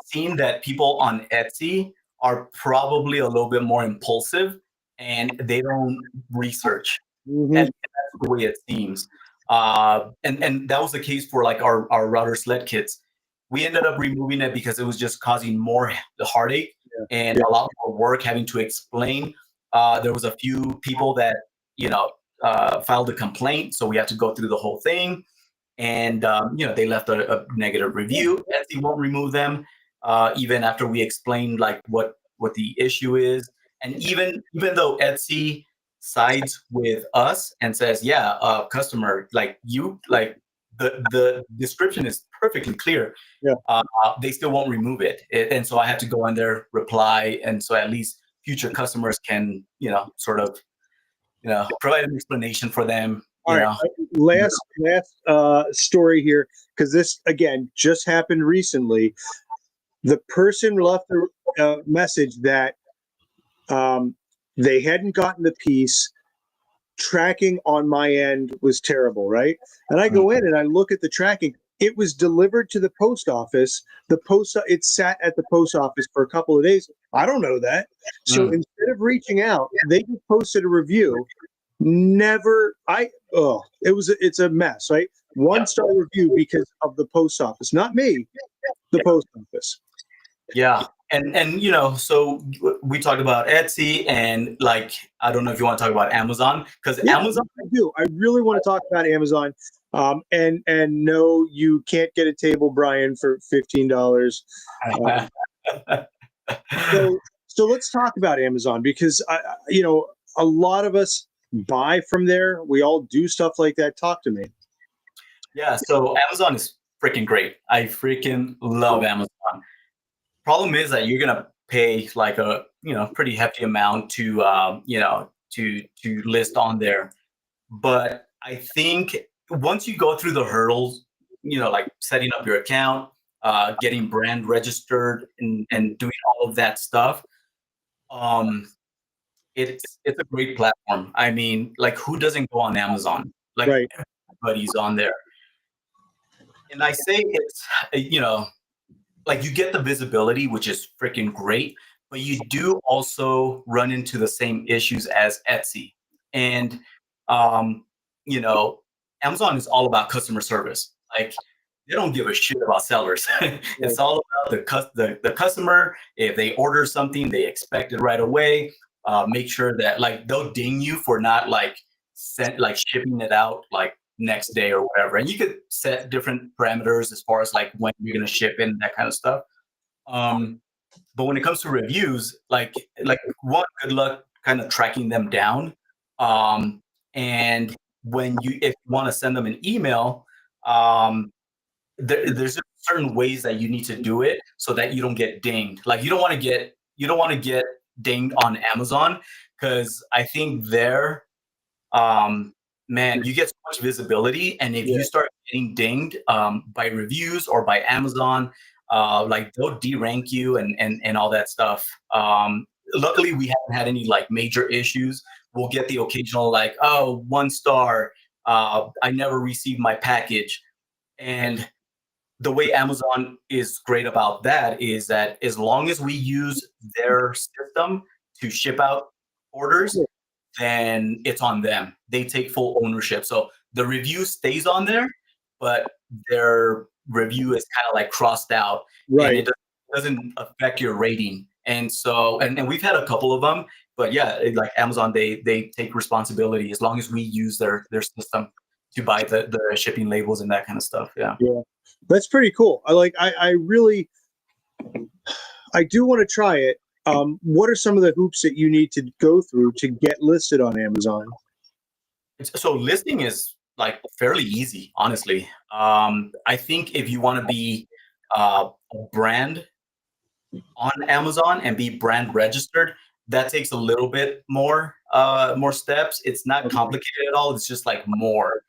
Speaker 2: seen that people on Etsy are probably a little bit more impulsive and they don't research.
Speaker 1: Mm-hmm.
Speaker 2: And that's the way it seems. And that was the case for like our router sled kits. We ended up removing it because it was just causing more heartache and a lot more work having to explain. There was a few people that filed a complaint, so we had to go through the whole thing. And they left a negative review. Etsy won't remove them, even after we explained like what the issue is. And even though Etsy sides with us and says, customer, like the description is perfectly clear. They still won't remove it. And so I had to go in there, reply, and so at least future customers can sort of provide an explanation for them.
Speaker 1: All right, last story here, because this again just happened recently. The person left a message that they hadn't gotten the piece. Tracking on my end was terrible, right? And I go in and I look at the tracking. It was delivered to the post office. It sat at the post office for a couple of days. I don't know that. So instead of reaching out, they just posted a review. It's a mess, right? 1-star review because of the post office, not me, the post office.
Speaker 2: Yeah. And so we talked about Etsy, and like, I don't know if you want to talk about Amazon, because Amazon.
Speaker 1: I do. I really want to talk about Amazon. And no, you can't get a table, Brian, for $15. So let's talk about Amazon, because a lot of us buy from there. We all do stuff like that. Talk to me.
Speaker 2: Yeah. So Amazon is freaking great. I freaking love Amazon. Problem is that you're gonna pay like a pretty hefty amount to to list on there. But I think once you go through the hurdles, like setting up your account, getting brand registered, and doing all of that stuff, it's a great platform. I mean, like, who doesn't go on Amazon? Like,
Speaker 1: right.
Speaker 2: Everybody's on there. And I say it's like, you get the visibility, which is freaking great, but you do also run into the same issues as Etsy. And Amazon is all about customer service. Like, they don't give a shit about sellers. It's all about the customer. If they order something, they expect it right away. Make sure that, like, they'll ding you for not shipping it out like next day or whatever. And you could set different parameters as far as like when you're gonna ship in, that kind of stuff. But when it comes to reviews, like one, good luck kind of tracking them down. And if you want to send them an email, there's certain ways that you need to do it so that you don't get dinged. Like you don't want to get dinged on Amazon, because I think there, man, you get so much visibility, and if you start getting dinged by reviews or by Amazon, like they'll derank you and all that stuff. Luckily, we haven't had any like major issues. We'll get the occasional like, oh, 1 star, I never received my package. And the way Amazon is great about that is that as long as we use their system to ship out orders, then it's on them. They take full ownership. So the review stays on there, but their review is kind of like crossed out, and it doesn't affect your rating. And so, and we've had a couple of them, but yeah, like Amazon, they take responsibility as long as we use their system to buy the shipping labels and that kind of stuff. Yeah.
Speaker 1: That's pretty cool. I really do want to try it. What are some of the hoops that you need to go through to get listed on Amazon?
Speaker 2: So listing is like fairly easy, honestly. I think if you want to be a brand on Amazon and be brand registered, that takes a little bit more steps. It's not complicated at all. It's just like more.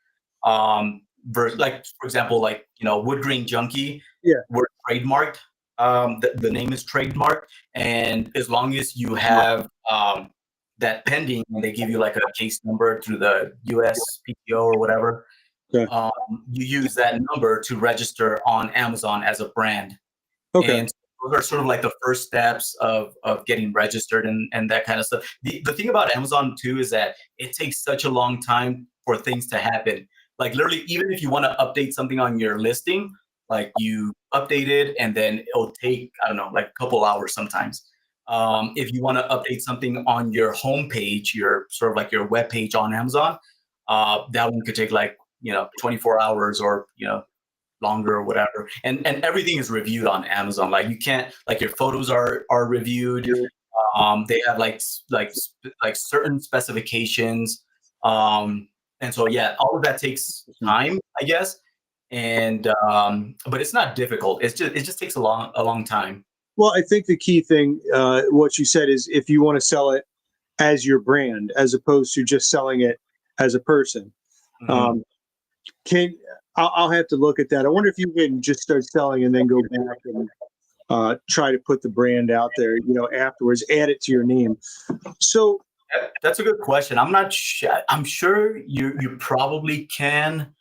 Speaker 2: Like for example, like Wood Grain Junkie, we're trademarked. The name is trademarked, and as long as you have that pending, and they give you like a case number through the USPTO or whatever, you use that number to register on Amazon as a brand. And those are sort of like the first steps of getting registered and that kind of stuff. The thing about Amazon too is that it takes such a long time for things to happen. Like literally, even if you want to update something on your listing, like you update it and then it'll take, I don't know, like a couple hours sometimes. If you want to update something on your homepage, your sort of like your web page on Amazon, that one could take like 24 hours or longer or whatever. And everything is reviewed on Amazon. Like you can't, like your photos are reviewed. They have like certain specifications. And so yeah, all of that takes time, I guess. And but it's not difficult. It just takes a long time.
Speaker 1: Well, I think the key thing, what you said, is if you want to sell it as your brand, as opposed to just selling it as a person. I'll have to look at that. I wonder if you can just start selling and then go back and try to put the brand out there, afterwards, add it to your name. So
Speaker 2: that's a good question. I'm not sure. I'm sure you probably can.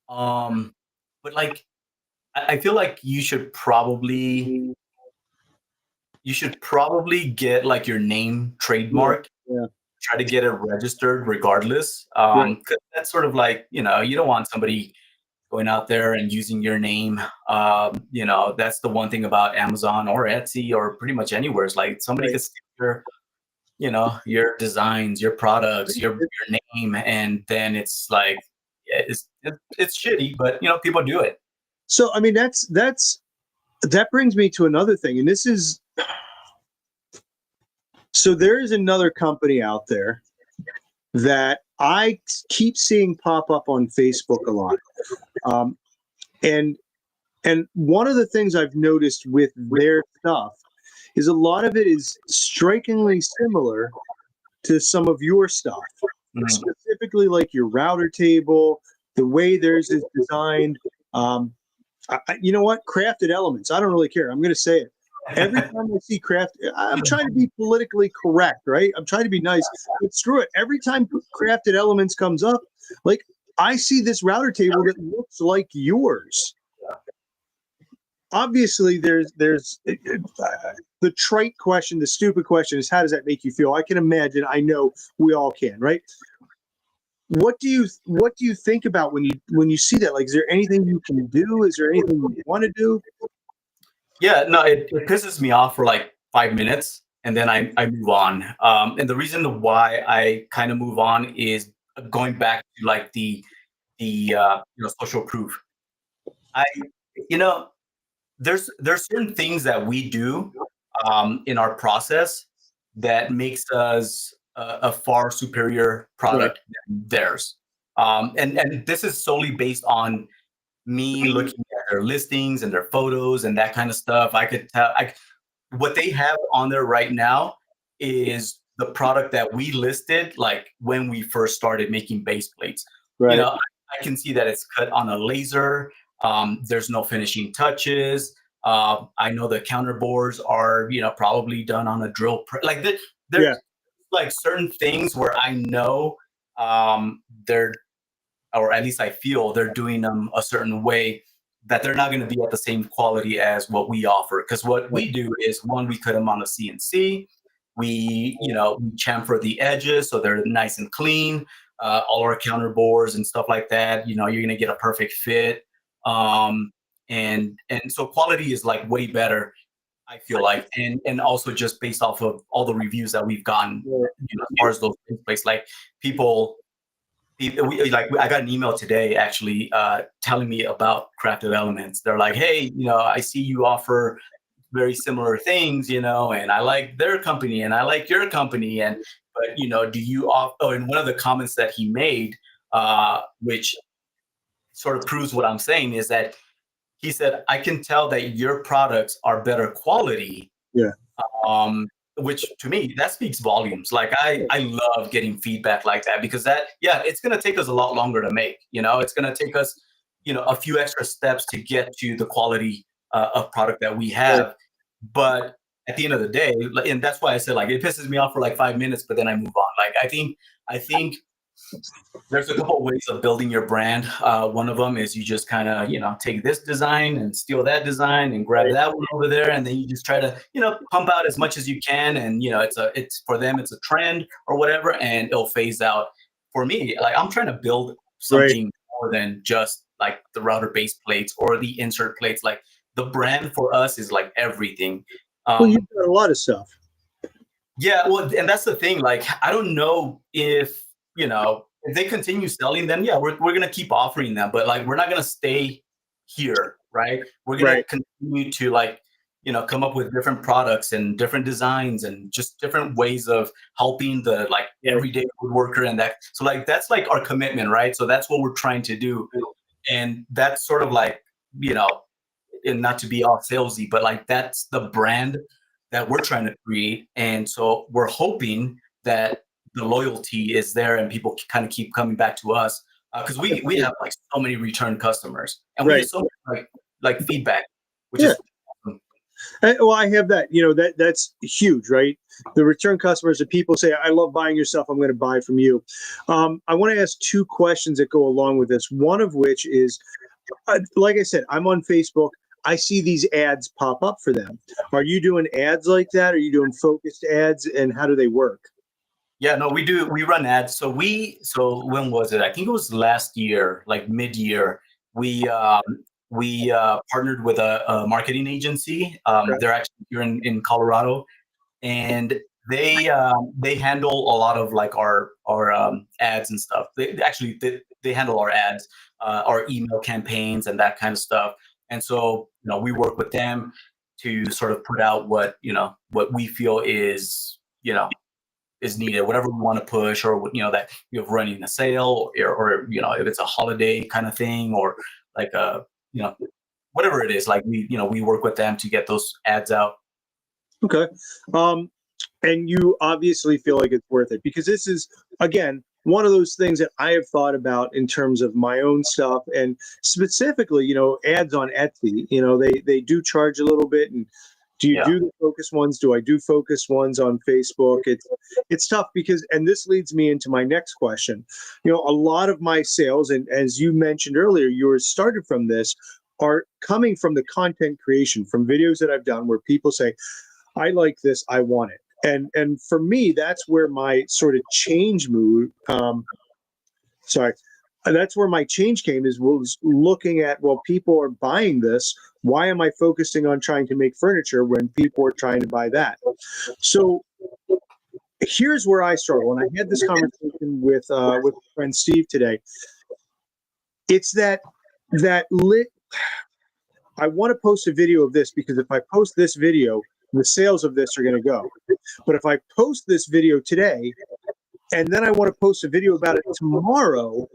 Speaker 2: But like, I feel like you should probably get like your name trademarked. Try to get it registered regardless. Cause that's sort of like, you don't want somebody going out there and using your name. That's the one thing about Amazon or Etsy or pretty much anywhere. It's like somebody can steal your designs, your products, your name, and then it's like, it's shitty, but people do it.
Speaker 1: So I mean, that brings me to another thing, and this is, so there is another company out there that I keep seeing pop up on Facebook a lot, and one of the things I've noticed with their stuff is a lot of it is strikingly similar to some of your stuff, specifically like your router table, the way theirs is designed. You know what? Crafted Elements. I don't really care. I'm going to say it. Every time I see I'm trying to be politically correct, right? I'm trying to be nice, but screw it. Every time Crafted Elements comes up, like I see this router table that looks like yours. Obviously, there's the trite question, the stupid question is, how does that make you feel? I can imagine. I know we all can, right? What do you think about when you see that? Like, is there anything you can do? Is there anything you want to do?
Speaker 2: Yeah, no, it pisses me off for like 5 minutes, and then I move on. And the reason why I kind of move on is going back to like the social proof. There's certain things that we do in our process that makes us a far superior product than theirs. And this is solely based on me looking at their listings and their photos and that kind of stuff. I could tell what they have on there right now is the product that we listed like when we first started making base plates. You
Speaker 1: Right.
Speaker 2: know, I can see that it's cut on a laser. There's no finishing touches. I know the counter bores are, probably done on a like
Speaker 1: Yeah.
Speaker 2: there's like certain things where I know they're, or at least I feel they're doing them a certain way that they're not going to be at the same quality as what we offer. Because what we do is one, we cut them on a CNC. We chamfer the edges so they're nice and clean. All our counter bores and stuff like that. You're going to get a perfect fit. And so quality is like way better, I feel like, and also just based off of all the reviews that we've gotten, as far as those things, like people I got an email today actually telling me about Crafted Elements. They're like, hey, I see you offer very similar things, and I like their company and I like your company. But do you off? Oh, and one of the comments that he made, which sort of proves what I'm saying, is that he said, I can tell that your products are better quality.
Speaker 1: Yeah.
Speaker 2: Which to me, that speaks volumes. Like I love getting feedback like that, because it's going to take us a lot longer to make. It's going to take us, a few extra steps to get to the quality of product that we have. But at the end of the day, and that's why I said, like, it pisses me off for like 5 minutes, but then I move on. Like I think there's a couple of ways of building your brand. One of them is you just kind of, take this design and steal that design and grab that one over there, and then you just try to, pump out as much as you can. And it's for them, it's a trend or whatever, and it'll phase out. For me, like, I'm trying to build something more than just like the router base plates or the insert plates. Like, the brand for us is like everything.
Speaker 1: Well, you've got a lot of stuff.
Speaker 2: Yeah, well, and that's the thing. Like, I don't know if if they continue selling, then yeah, we're gonna keep offering them. But like, we're not gonna stay here, right? We're gonna continue to, like, come up with different products and different designs and just different ways of helping the, like, everyday woodworker. And that, so like, that's like our commitment, right? So that's what we're trying to do, and that's sort of like, and not to be all salesy, but like, that's the brand that we're trying to create. And so we're hoping that the loyalty is there and people kind of keep coming back to us, because we have like so many return customers, and we get so much like feedback, which is awesome.
Speaker 1: Well, I have that. That's huge, right? The return customers, the people say, I love buying your stuff, I'm going to buy from you. I want to ask two questions that go along with this. One of which is, like I said, I'm on Facebook. I see these ads pop up for them. Are you doing ads like that? Are you doing focused ads, and how do they work?
Speaker 2: Yeah, no, we do. We run ads. So when was it? I think it was last year, like mid-year. We partnered with a marketing agency. They're actually here in Colorado, and they handle a lot of like our ads and stuff. They handle our ads, our email campaigns, and that kind of stuff. And so, we work with them to sort of put out what we feel is needed, whatever we want to push, or that we have running a sale, or if it's a holiday kind of thing, or like whatever it is. Like, we work with them to get those ads out.
Speaker 1: Okay. And you obviously feel like it's worth it, because this is, again, one of those things that I have thought about in terms of my own stuff, and specifically, ads on Etsy. They do charge a little bit. And do you do the focus ones? Do I do focus ones on Facebook? It's tough, because, and this leads me into my next question. A lot of my sales, and as you mentioned earlier, yours started from this, are coming from the content creation, from videos that I've done where people say, I like this, I want it. And for me, that's where my sort of change that's where my change came, was looking at, well, people are buying this. Why am I focusing on trying to make furniture when people are trying to buy that? So here's where I struggle. And I had this conversation with friend Steve today. It's that I want to post a video of this, because if I post this video, the sales of this are going to go. But if I post this video today, and then I want to post a video about it tomorrow,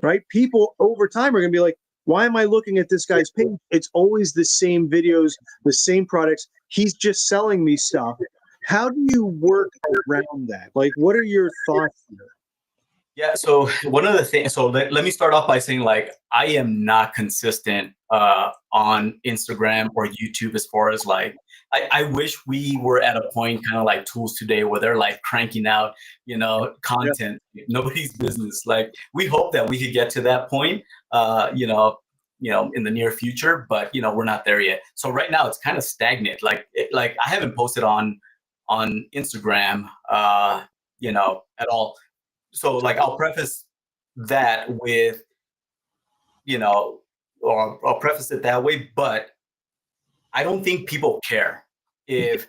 Speaker 1: right? People over time are going to be like, why am I looking at this guy's page? It's always the same videos, the same products. He's just selling me stuff. How do you work around that? Like, what are your thoughts here?
Speaker 2: Yeah. So one of the things, so let me start off by saying, like, I am not consistent on Instagram or YouTube as far as like, I wish we were at a point kind of like tools today where they're like cranking out, content, nobody's business. Like, we hope that we could get to that point, in the near future, but we're not there yet. So right now it's kind of stagnant. Like I haven't posted on Instagram, at all. So like I'll preface that with, or I'll preface it that way, but I don't think people care if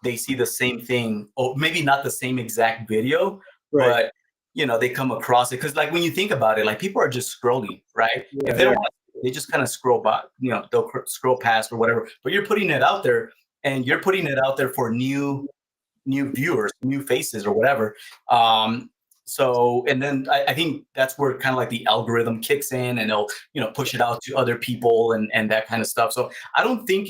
Speaker 2: they see the same thing, or maybe not the same exact video,
Speaker 1: Right.
Speaker 2: but they come across it. Cause like when you think about it, like people are just scrolling, right?
Speaker 1: Yeah,
Speaker 2: If they don't want to, they just kind of scroll by, they'll scroll past or whatever, but you're putting it out there, and you're putting it out there for new viewers, new faces or whatever. So, and then I think that's where kind of like the algorithm kicks in, and it'll, push it out to other people and that kind of stuff. So I don't think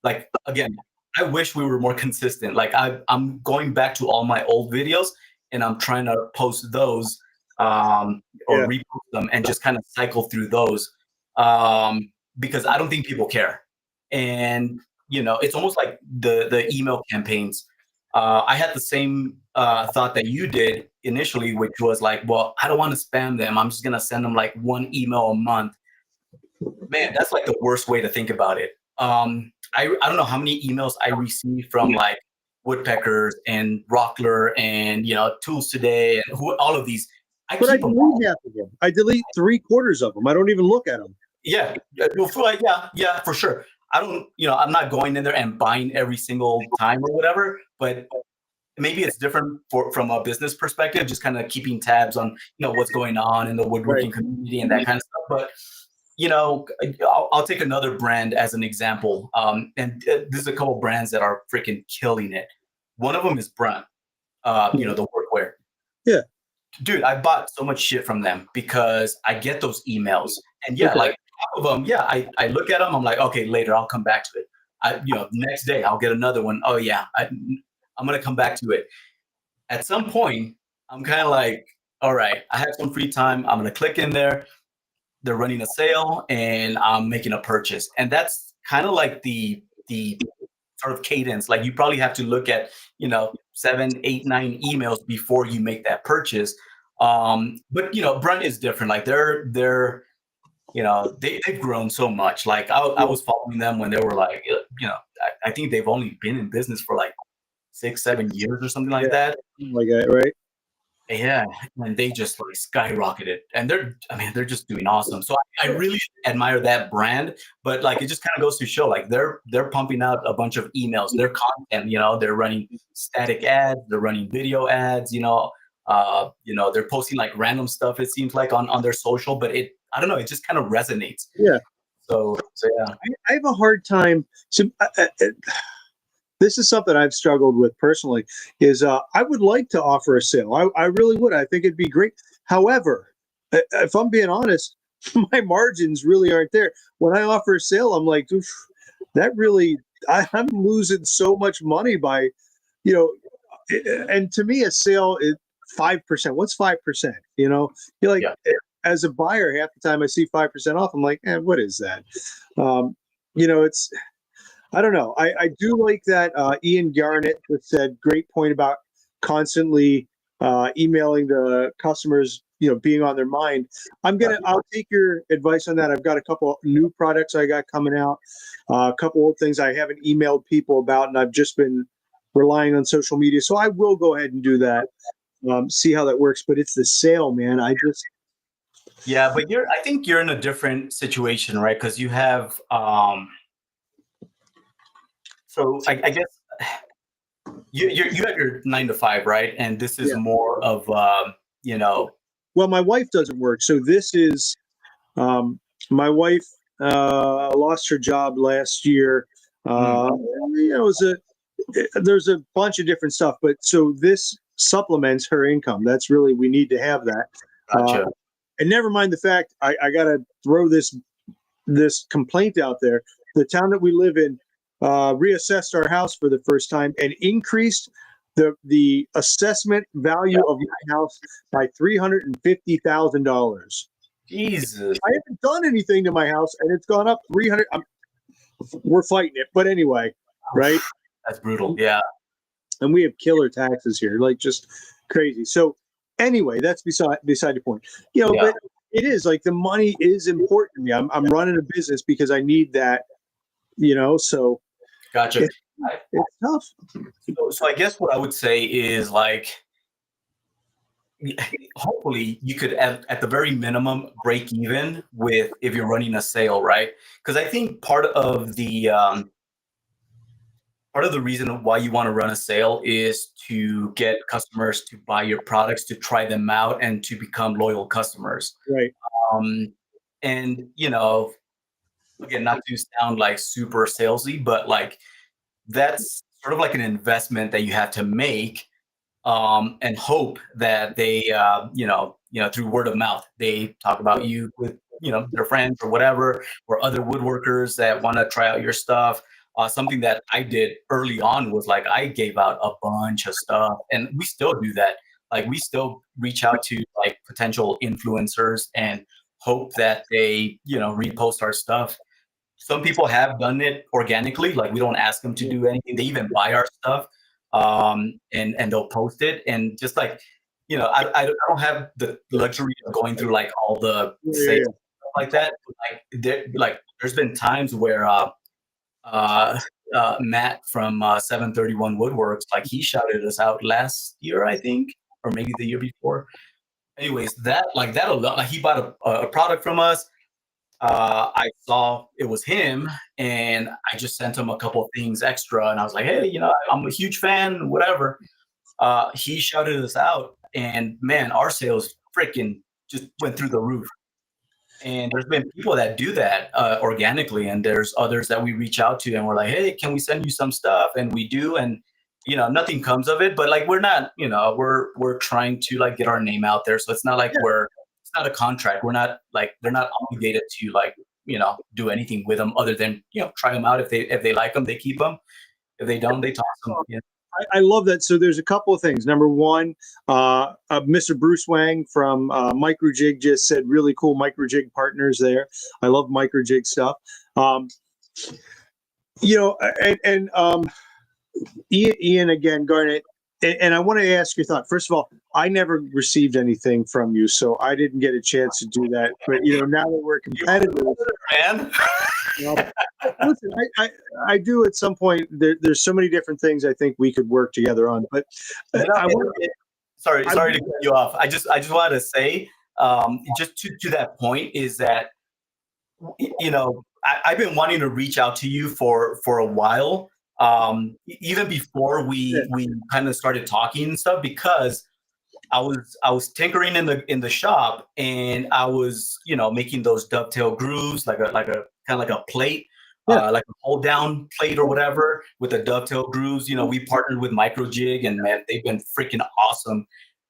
Speaker 2: like, again, I wish we were more consistent. Like I'm going back to all my old videos, and I'm trying to post those, or repost them, and just kind of cycle through those, because I don't think people care. And it's almost like the email campaigns. I had the same thought that you did initially, which was like, well, I don't want to spam them. I'm just gonna send them like one email a month. Man, that's like the worst way to think about it. I don't know how many emails I received from like Woodpeckers and Rockler and Tools Today and all of these. I
Speaker 1: But I
Speaker 2: keep them.
Speaker 1: delete half of them. I delete 3/4 of them. I don't even look at them.
Speaker 2: Yeah, yeah, for sure. I don't, I'm not going in there and buying every single time or whatever, but maybe it's different from a business perspective, just kind of keeping tabs on, what's going on in the woodworking community and that kind of stuff. But, I'll take another brand as an example. And there's a couple brands that are freaking killing it. One of them is Brunt, the workwear.
Speaker 1: Yeah.
Speaker 2: Dude, I bought so much shit from them because I get those emails, and like half of them, I look at them, I'm like, okay, later I'll come back to it. Next day I'll get another one. Oh yeah, I'm gonna come back to it. At some point, I'm kind of like, all right, I have some free time. I'm gonna click in there. They're running a sale, and I'm making a purchase, and that's kind of like the sort of cadence. Like you probably have to look at 7, 8, 9 emails before you make that purchase. But Brunt is different. Like they've grown so much. Like I was following them when they were like, I think they've only been in business for like 6, 7 years or something like that.
Speaker 1: Like that, right?
Speaker 2: Yeah, and they just like skyrocketed, and they're just doing awesome. So I really admire that brand, but like it just kind of goes to show, like they're pumping out a bunch of emails, their content, they're running static ads, they're running video ads, they're posting like random stuff. It seems like on their social, but I don't know, it just kind of resonates.
Speaker 1: Yeah.
Speaker 2: So yeah,
Speaker 1: I have a hard time. So this is something I've struggled with personally. Is I would like to offer a sale. I really would. I think it'd be great. However, if I'm being honest, my margins really aren't there. When I offer a sale, I'm like, oof, that really, I'm losing so much money by, and to me, a sale is 5%. What's 5%? You're like, as a buyer, half the time I see 5% off, I'm like, what is that? It's, I don't know. I do like that. Ian Garnett said, great point about constantly emailing the customers, being on their mind. I'll take your advice on that. I've got a couple new products I got coming out, a couple old things I haven't emailed people about, and I've just been relying on social media. So I will go ahead and do that, see how that works. But it's the sale, man.
Speaker 2: Yeah, but I think you're in a different situation, right? Because you have, so I guess you have your 9 to 5, right? And this is more of,
Speaker 1: Well, my wife doesn't work, so this is, my wife lost her job last year. There's a bunch of different stuff, but so this supplements her income. That's really, we need to have that.
Speaker 2: Gotcha.
Speaker 1: And never mind the fact, I got to throw this complaint out there. The town that we live in reassessed our house for the first time and increased the assessment value of my house by $350,000.
Speaker 2: Jesus.
Speaker 1: I haven't done anything to my house, and it's gone up 300. We're fighting it, but anyway, right?
Speaker 2: That's brutal. Yeah.
Speaker 1: And we have killer taxes here, like just crazy. So anyway, that's beside the point. But it is like the money is important to me. I'm running a business because I need that. So
Speaker 2: Gotcha.
Speaker 1: It's tough.
Speaker 2: So I guess what I would say is like, hopefully you could at the very minimum break even with if you're running a sale, right? Because I think part of the reason why you want to run a sale is to get customers to buy your products, to try them out, and to become loyal customers.
Speaker 1: Right.
Speaker 2: And again, not to sound like super salesy, but like that's sort of like an investment that you have to make, and hope that they, through word of mouth, they talk about you with, their friends or whatever, or other woodworkers that want to try out your stuff. Something that I did early on was like I gave out a bunch of stuff, and we still do that. Like we still reach out to like potential influencers and hope that they, repost our stuff. Some people have done it organically, like we don't ask them to do anything. They even buy our stuff, and they'll post it. And just like, I don't have the luxury of going through like all the sales stuff like that. There's been times where Matt from 731 Woodworks, like he shouted us out last year, I think, or maybe the year before. Anyways, that alone, like he bought a product from us. I saw it was him, and I just sent him a couple of things extra, and I was like, hey, I'm a huge fan, whatever. He shouted us out, and man, our sales freaking just went through the roof. And there's been people that do that organically, and there's others that we reach out to, and we're like, hey, can we send you some stuff? And we do, and nothing comes of it. But like we're not, we're trying to like get our name out there, so it's not like it's not a contract. We're not like they're not obligated to like do anything with them other than try them out. If they like them, they keep them. If they don't, they toss them.
Speaker 1: I love that. So there's a couple of things. Number one, Mr. Bruce Wang from Microjig just said really cool Microjig partners there. I love Microjig stuff. Ian again, Garnet, and I want to ask your thought. First of all, I never received anything from you, so I didn't get a chance to do that. But now that we're competitive, man. Listen, I do at some point. There's so many different things I think we could work together on. But
Speaker 2: sorry to cut you off. I just wanted to say, just to that point, is that I've been wanting to reach out to you for a while, even before we kind of started talking and stuff, because I was tinkering in the shop, and I was making those dovetail grooves, like a kind of like a plate, like a hold down plate or whatever, with the dovetail grooves. We partnered with Microjig, and man, they've been freaking awesome.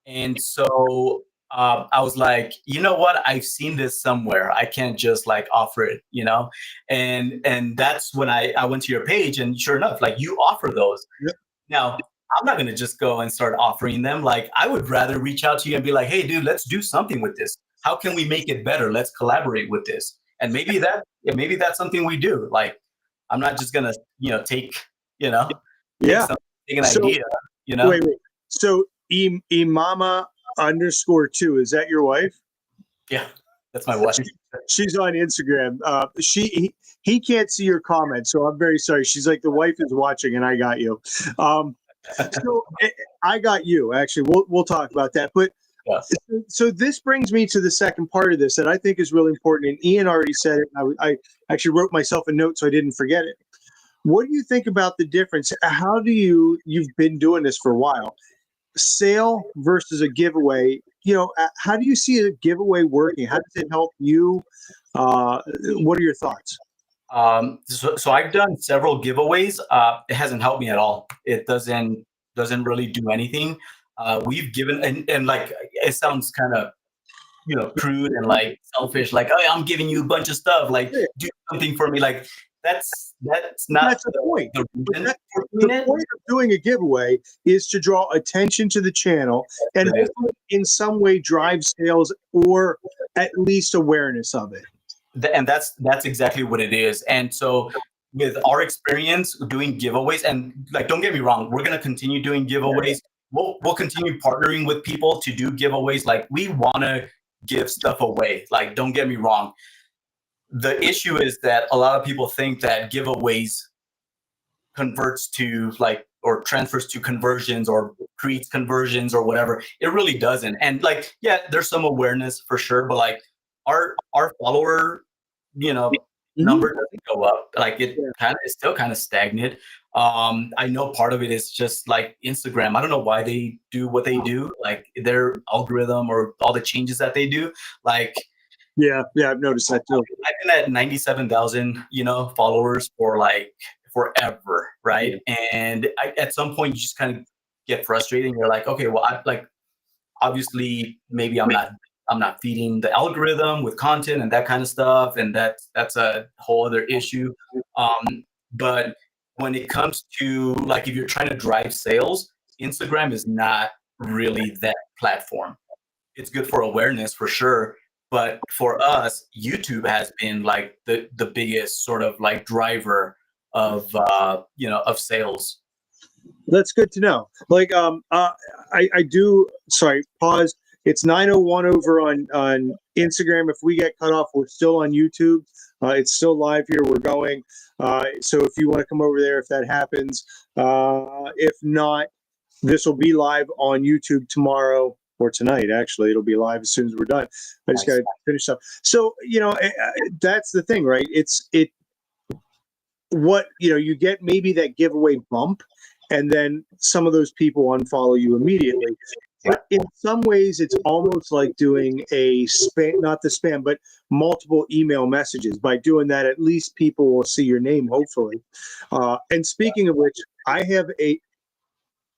Speaker 2: And so I was like, you know what? I've seen this somewhere. I can't just like offer it, and that's when I went to your page, and sure enough, like you offer those.
Speaker 1: Yep.
Speaker 2: Now, I'm not going to just go and start offering them. Like, I would rather reach out to you and be like, hey, dude, let's do something with this. How can we make it better? Let's collaborate with this. And maybe that's something we do. Like, I'm not just going to, take an idea,
Speaker 1: Wait. So Imama_2, is that your wife?
Speaker 2: Yeah, that's my wife.
Speaker 1: She's on Instagram. He can't see your comments, so I'm very sorry. She's like, the wife is watching, and I got you. So I got you. Actually, we'll talk about that. But so this brings me to the second part of this that I think is really important. And Ian already said it. I actually wrote myself a note so I didn't forget it. What do you think about the difference? You've been doing this for a while. Sale versus a giveaway. How do you see a giveaway working? How does it help you? What are your thoughts?
Speaker 2: So I've done several giveaways. It hasn't helped me at all. It doesn't really do anything. We've given, and like, it sounds kind of crude and like selfish, like, oh, I'm giving you a bunch of stuff, like
Speaker 1: Yeah.
Speaker 2: do something for me. Like that's not
Speaker 1: That's the point.
Speaker 2: the
Speaker 1: But
Speaker 2: reason for
Speaker 1: the
Speaker 2: doing it.
Speaker 1: point of doing a giveaway is to draw attention to the channel and
Speaker 2: It is.
Speaker 1: hopefully in some way drive sales or at least awareness of it.
Speaker 2: And that's exactly what it is. And so with our experience doing giveaways, and like, don't get me wrong, we're going to continue doing giveaways. We'll continue partnering with people to do giveaways. Like, we want to give stuff away. Like, don't get me wrong. The issue is that a lot of people think that giveaways converts to like, or transfers to conversions or creates conversions or whatever. It really doesn't. And like, yeah, there's some awareness for sure, but like our follower, number doesn't go up. Like, it kind of is still kind of stagnant. I know part of it is just like Instagram. I don't know why they do what they do, like their algorithm or all the changes that they do. Like,
Speaker 1: Yeah, I've noticed that too.
Speaker 2: I've been at 97,000, followers for like forever, right? And at some point, you just kind of get frustrated. And you're like, okay, well, I like, obviously, maybe I'm not feeding the algorithm with content and that kind of stuff, and that's a whole other issue. But when it comes to like, if you're trying to drive sales, Instagram is not really that platform. It's good for awareness for sure, but for us, YouTube has been like the biggest sort of like driver of of sales.
Speaker 1: That's good to know. Like, I do. Sorry, pause. It's 9:01 over on Instagram. If we get cut off, we're still on YouTube. It's still live here. We're going. So if you want to come over there, if that happens, if not, this will be live on YouTube tomorrow or tonight. Actually, it'll be live as soon as we're done. I just got to finish up. So that's the thing, right? What you get maybe that giveaway bump, and then some of those people unfollow you immediately. But in some ways, it's almost like doing a spam, not the spam, but multiple email messages. By doing that, at least people will see your name, hopefully. And speaking of which, I have you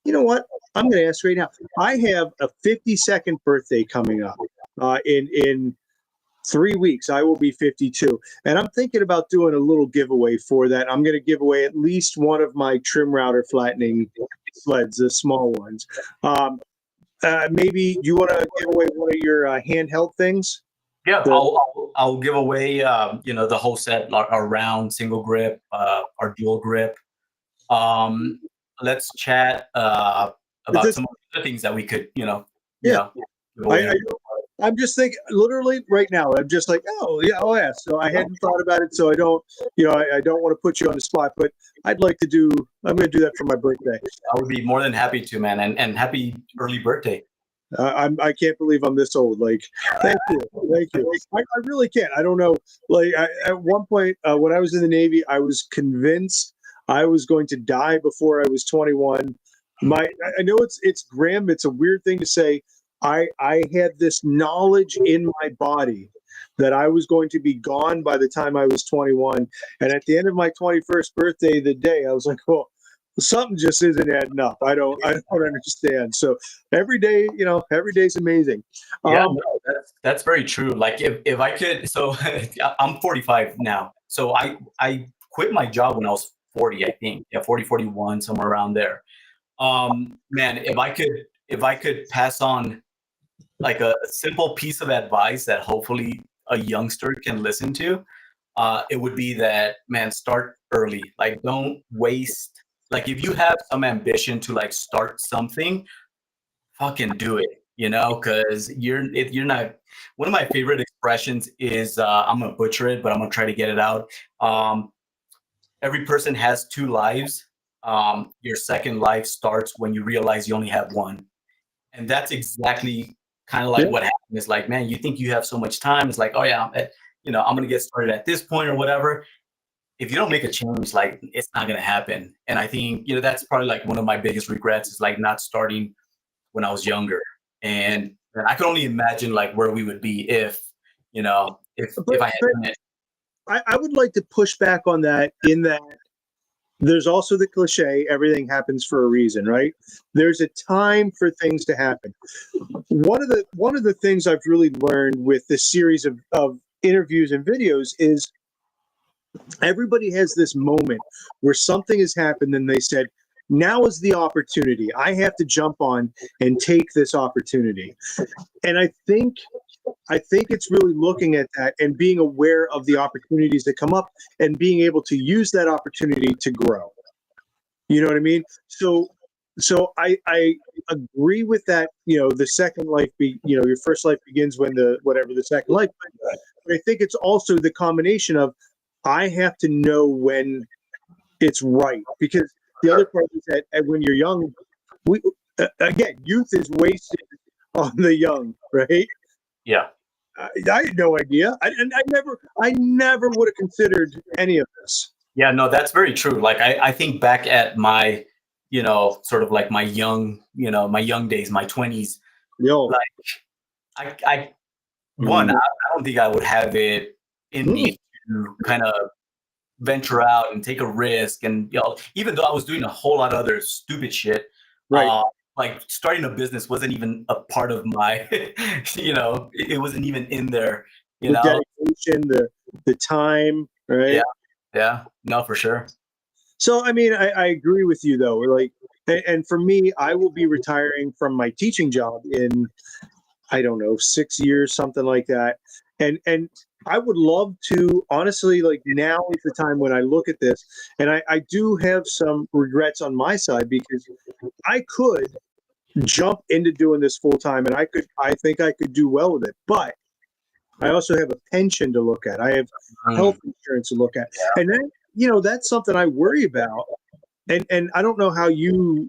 Speaker 1: know what? I'm going to ask right now. I have a 52nd birthday coming up in 3 weeks. I will be 52, and I'm thinking about doing a little giveaway for that. I'm going to give away at least one of my trim router flattening sleds, the small ones. Maybe you want to give away one of your handheld things?
Speaker 2: Yeah, I'll give away the whole set, our round single grip, our dual grip. Let's chat about some other things that we could give away.
Speaker 1: I'm just thinking, literally right now, I'm just like, oh yeah, oh yeah. So I hadn't thought about it, so I don't, I don't want to put you on the spot, but I'm going to do that for my birthday.
Speaker 2: I would be more than happy to, man, and happy early birthday.
Speaker 1: I can't believe I'm this old. Like, thank you. I really can't. I don't know. Like, at one point when I was in the Navy, I was convinced I was going to die before I was 21. I know it's grim. It's a weird thing to say. I had this knowledge in my body that I was going to be gone by the time I was 21. And at the end of my 21st birthday, the day, I was like, well, something just isn't adding up. I don't understand. So every day, every day's amazing.
Speaker 2: Yeah, no, that's very true. Like, if I could, so I'm 45 now. So I quit my job when I was 40, I think. Yeah, 40, 41, somewhere around there. Man, if I could pass on like a simple piece of advice that hopefully a youngster can listen to, it would be that, man, start early. Like, don't waste. Like, if you have some ambition to like start something, fucking do it. Because you're not. One of my favorite expressions is, I'm gonna butcher it, but I'm gonna try to get it out. Every person has two lives. Your second life starts when you realize you only have one, and that's exactly kind of like what happened. Is like, man, you think you have so much time. It's like, oh yeah, I'm gonna get started at this point or whatever. If you don't make a change, like, it's not gonna happen. And I think that's probably like one of my biggest regrets, is like not starting when I was younger. And I could only imagine like where we would be if I had done it.
Speaker 1: I would like to push back on that, in that there's also the cliche, everything happens for a reason, right? There's a time for things to happen. One of the things I've really learned with this series of interviews and videos is everybody has this moment where something has happened and they said, now is the opportunity. I have to jump on and take this opportunity. And I think it's really looking at that and being aware of the opportunities that come up and being able to use that opportunity to grow. You know what I mean? So I agree with that. The second life your first life begins when the second life. But I think it's also the combination of I have to know when it's right, because the other part is that when you're young, we again, youth is wasted on the young, right?
Speaker 2: Yeah.
Speaker 1: I had no idea. I never would have considered any of this.
Speaker 2: Yeah, no, that's very true. Like I think back at my, sort of like my young, my young days, my 20s,
Speaker 1: Yo,
Speaker 2: like I one, I don't think I would have it in me to kind of venture out and take a risk. And even though I was doing a whole lot of other stupid shit,
Speaker 1: right.
Speaker 2: like starting a business wasn't even a part of my, it wasn't even in there, you
Speaker 1: The
Speaker 2: know?
Speaker 1: dedication, the time, right?
Speaker 2: Yeah, yeah, no, for sure.
Speaker 1: So, I mean, I agree with you though. Like, and for me, I will be retiring from my teaching job in, I don't know, 6 years, something like that. And I would love to, honestly, like now is the time when I look at this, and I do have some regrets on my side because I could jump into doing this full time, and I think I could do well with it. But I also have a pension to look at. I have health insurance to look at, and that's something I worry about. And I don't know how you.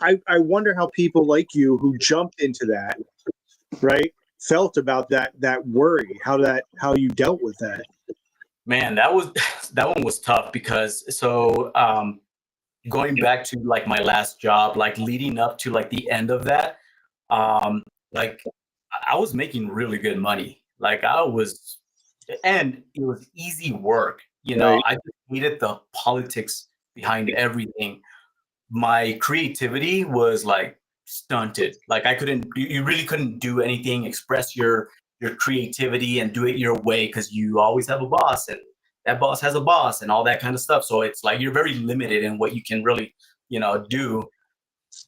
Speaker 1: I wonder how people like you who jumped into that, right, felt about that worry. How you dealt with that.
Speaker 2: Man, that one was tough because going back to like my last job, like leading up to like the end of that, like I was making really good money. Like and it was easy work.
Speaker 1: Right.
Speaker 2: I just hated the politics behind everything. My creativity was like stunted. Like I couldn't, you really couldn't do anything, express your creativity and do it your way because you always have a boss and that boss has a boss and all that kind of stuff. So it's like you're very limited in what you can really, do.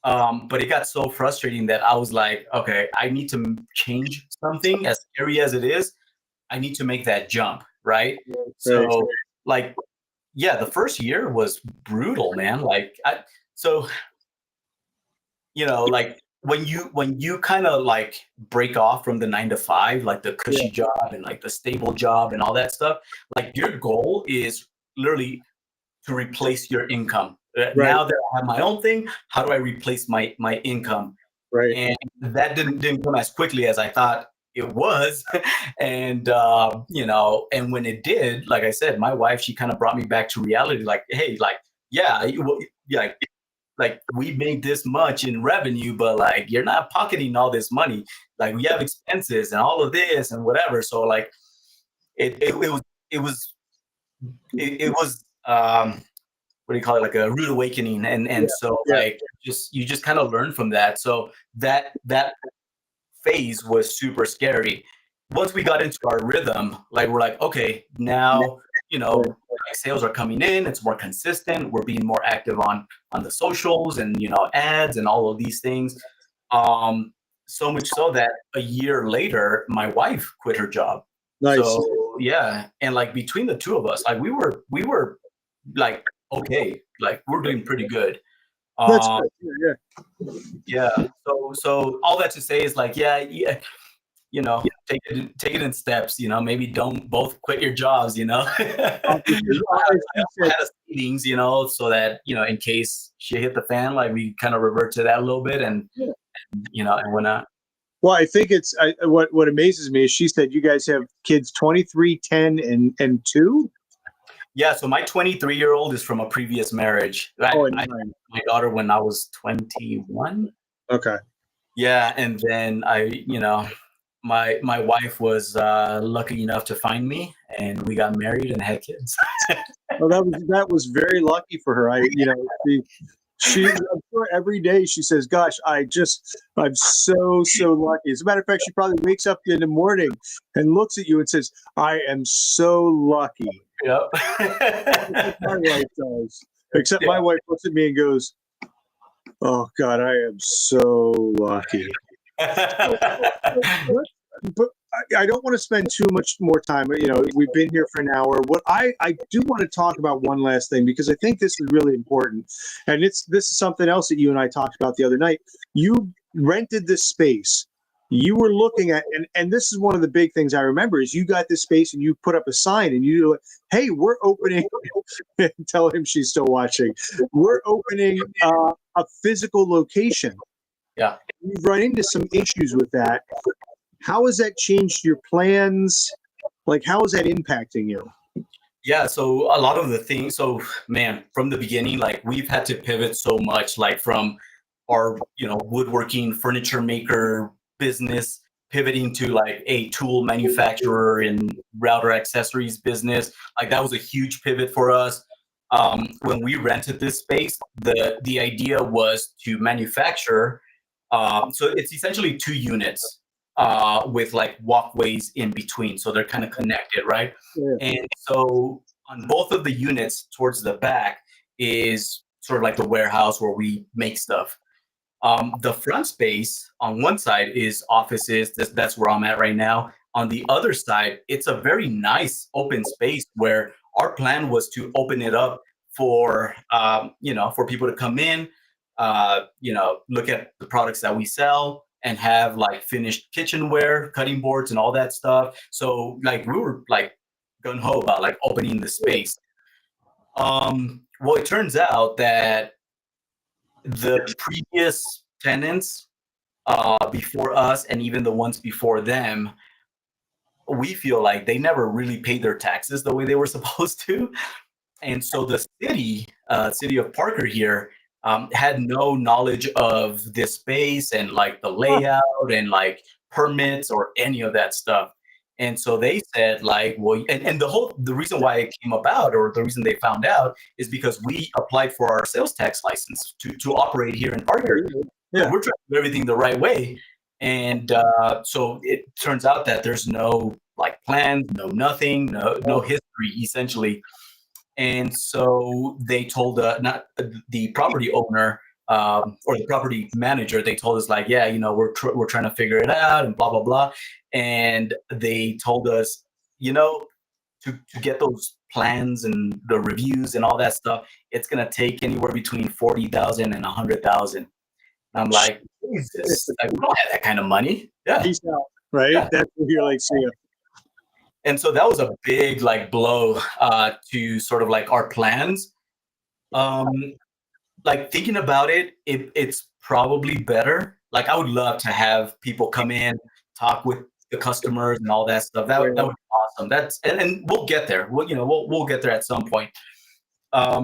Speaker 2: But it got so frustrating that I was like, okay, I need to change something as scary as it is. I need to make that jump, right?
Speaker 1: Right.
Speaker 2: So like, yeah, the first year was brutal, man. So like when you kind of like break off from the 9 to 5, like the
Speaker 1: Yeah.
Speaker 2: cushy job and like the stable job and all that stuff, like your goal is literally to replace your income.
Speaker 1: Right.
Speaker 2: Now that I have my own thing, how do I replace my income?
Speaker 1: Right.
Speaker 2: And that didn't come as quickly as I thought it was. And and when it did, like I said, my wife, she kind of brought me back to reality. Like, hey, like, yeah, yeah, like we made this much in revenue, but like you're not pocketing all this money. Like we have expenses and all of this and whatever. So like it was it was what do you call it, like a rude awakening. And
Speaker 1: Yeah.
Speaker 2: so
Speaker 1: Yeah.
Speaker 2: like you just kind of learn from that. So that phase was super scary. Once we got into our rhythm, like we're like, okay, now like sales are coming in, it's more consistent, we're being more active on the socials and ads and all of these things. um so much so that a year later my wife quit her job.
Speaker 1: Nice.
Speaker 2: So yeah, and like between the two of us, like we were like, okay, like we're doing pretty good.
Speaker 1: That's
Speaker 2: um
Speaker 1: good. Yeah.
Speaker 2: yeah, so all that to say is like, yeah, take it in steps. Maybe don't both quit your jobs.
Speaker 1: Obviously. As you
Speaker 2: I
Speaker 1: said,
Speaker 2: had a savings, so that in case shit hit the fan, like we kind of revert to that a little bit, and and whatnot.
Speaker 1: well, I think what amazes me is she said you guys have kids 23, 10, and 2.
Speaker 2: Yeah, so my 23-year-old is from a previous marriage.
Speaker 1: Oh,
Speaker 2: I
Speaker 1: and
Speaker 2: had
Speaker 1: 9.
Speaker 2: my daughter when I was 21.
Speaker 1: Okay.
Speaker 2: Yeah, and then I my wife was lucky enough to find me, and we got married and had kids.
Speaker 1: Well, that was very lucky for her. I'm sure every day she says, "Gosh, I'm so lucky." As a matter of fact, she probably wakes up in the morning and looks at you and says, "I am so lucky."
Speaker 2: Yep.
Speaker 1: My wife does. Except my wife looks at me and goes, "Oh God, I am so lucky." But I don't want to spend too much more time. We've been here for an hour. What I do want to talk about one last thing, because I think this is really important, and this is something else that you and I talked about the other night. You rented this space. You were looking at, and this is one of the big things I remember is you got this space and you put up a sign and you like, "Hey, we're opening." Tell him she's still watching. We're opening a physical location.
Speaker 2: Yeah.
Speaker 1: You've run into some issues with that. How has that changed your plans? Like, how is that impacting you?
Speaker 2: Yeah, so a lot of the things, so man, from the beginning, like we've had to pivot so much, like from our, woodworking furniture maker business, pivoting to like a tool manufacturer and router accessories business. Like that was a huge pivot for us. When we rented this space, the idea was to manufacture. So it's essentially two units with like walkways in between, so they're kind of connected, right?
Speaker 1: Yeah.
Speaker 2: And so on both of the units towards the back is sort of like the warehouse where we make stuff. The front space on one side is offices. That's where I'm at right now. On the other side, it's a very nice open space where our plan was to open it up for for people to come in, look at the products that we sell and have like finished kitchenware, cutting boards, and all that stuff. So like we were like gun ho about like opening the space. Well, it turns out that the previous tenants before us and even the ones before them, we feel like they never really paid their taxes the way they were supposed to. And so the city of Parker here, had no knowledge of this space and like the layout and like permits or any of that stuff. And so they said like, well, and the reason why it came about, or the reason they found out, is because we applied for our sales tax license to operate here in Parker.
Speaker 1: Yeah.
Speaker 2: We're trying to do everything the right way. And so it turns out that there's no like plans, no nothing, no history essentially. And so they told not the property owner, or the property manager. They told us like, yeah, we're trying to figure it out and blah blah blah. And they told us, to get those plans and the reviews and all that stuff, it's gonna take anywhere between 40,000 and 100,000. I'm like, Jesus, like, we don't have that kind of money. Yeah.
Speaker 1: Peace out. Right?
Speaker 2: Yeah.
Speaker 1: That's what you're like, see ya.
Speaker 2: And so that was a big like blow to sort of like our plans. Like thinking about it, it's probably better. Like I would love to have people come in, talk with the customers and all that stuff. That would be awesome. And we'll get there. We'll get there at some point. But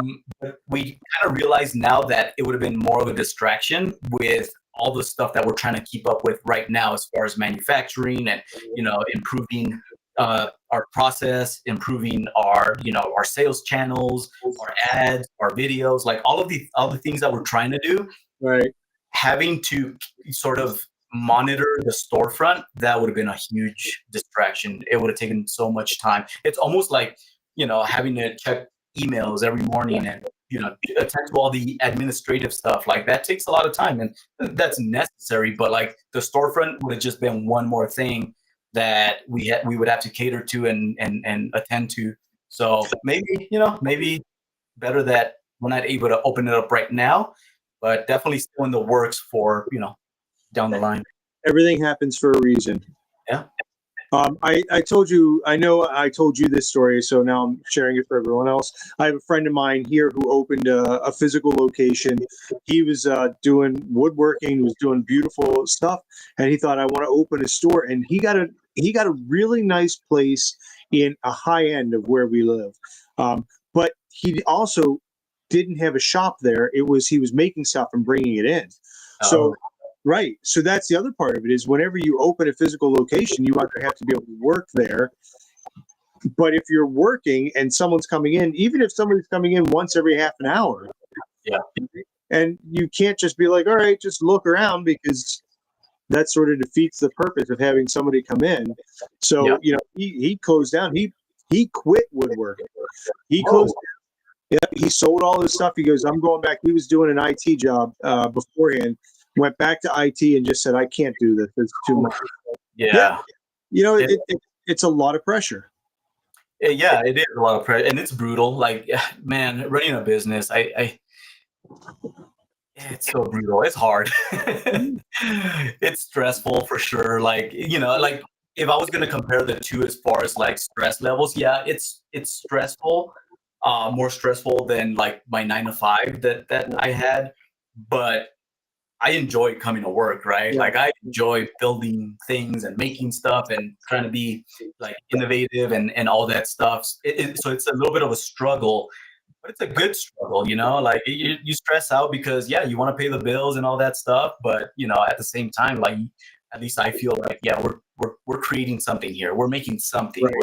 Speaker 2: we kind of realize now that it would have been more of a distraction with all the stuff that we're trying to keep up with right now, as far as manufacturing and improving our process, improving our sales channels, our ads, our videos, like all the things that we're trying to do.
Speaker 1: Right.
Speaker 2: Having to sort of monitor the storefront, that would have been a huge distraction. It would have taken so much time. It's almost like having to check emails every morning and attend to all the administrative stuff. Like that takes a lot of time, and that's necessary. But like the storefront would have just been one more thing that we would have to cater to and attend to. So maybe better that we're not able to open it up right now, but definitely still in the works for down the line.
Speaker 1: Everything happens for a reason.
Speaker 2: Yeah.
Speaker 1: I told you, I know I told you this story, so now I'm sharing it for everyone else. I have a friend of mine here who opened a physical location. He was doing woodworking, was doing beautiful stuff, and he thought, I want to open a store. And he got a really nice place in a high end of where we live. But he also didn't have a shop there. He was making stuff and bringing it in. So Right. So that's the other part of it is whenever you open a physical location, you either have to be able to work there. But if you're working and someone's coming in, even if somebody's coming in once every half an hour,
Speaker 2: Yeah.
Speaker 1: and you can't just be like, all right, just look around, because that sort of defeats the purpose of having somebody come in. So,
Speaker 2: Yeah.
Speaker 1: he closed down. He quit woodworking. He
Speaker 2: Whoa.
Speaker 1: closed. Yeah, he sold all his stuff. He goes, I'm going back. He was doing an IT job beforehand, went back to IT and just said, I can't do this. It's too much.
Speaker 2: Yeah.
Speaker 1: It's a lot of pressure.
Speaker 2: Yeah, it is a lot of pressure, and it's brutal. Like, man, running a business, it's so brutal. It's hard. It's stressful for sure. Like, like if I was gonna compare the two as far as like stress levels, yeah, it's stressful, more stressful than like my 9 to 5 that I had, but I enjoy coming to work, right?
Speaker 1: Yeah.
Speaker 2: Like I enjoy building things and making stuff and trying to be like innovative and all that stuff. So it's a little bit of a struggle, but it's a good struggle, like you stress out because yeah, you want to pay the bills and all that stuff. But at the same time, like at least I feel like, yeah, we're creating something here. We're making something.
Speaker 1: Right.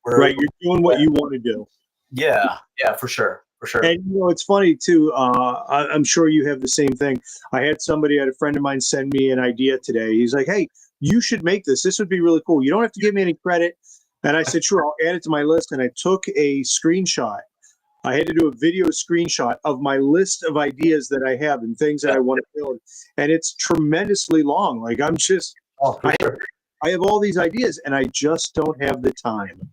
Speaker 2: We're
Speaker 1: Right. You're doing what you want to do.
Speaker 2: Yeah, for sure.
Speaker 1: And it's funny too. I'm sure you have the same thing. I had a friend of mine send me an idea today. He's like, "Hey, you should make this. This would be really cool. You don't have to give me any credit." And I said, "Sure, I'll add it to my list." And I took a screenshot. I had to do a video screenshot of my list of ideas that I have and things that I want to build, and it's tremendously long. Like I have all these ideas, and I just don't have the time.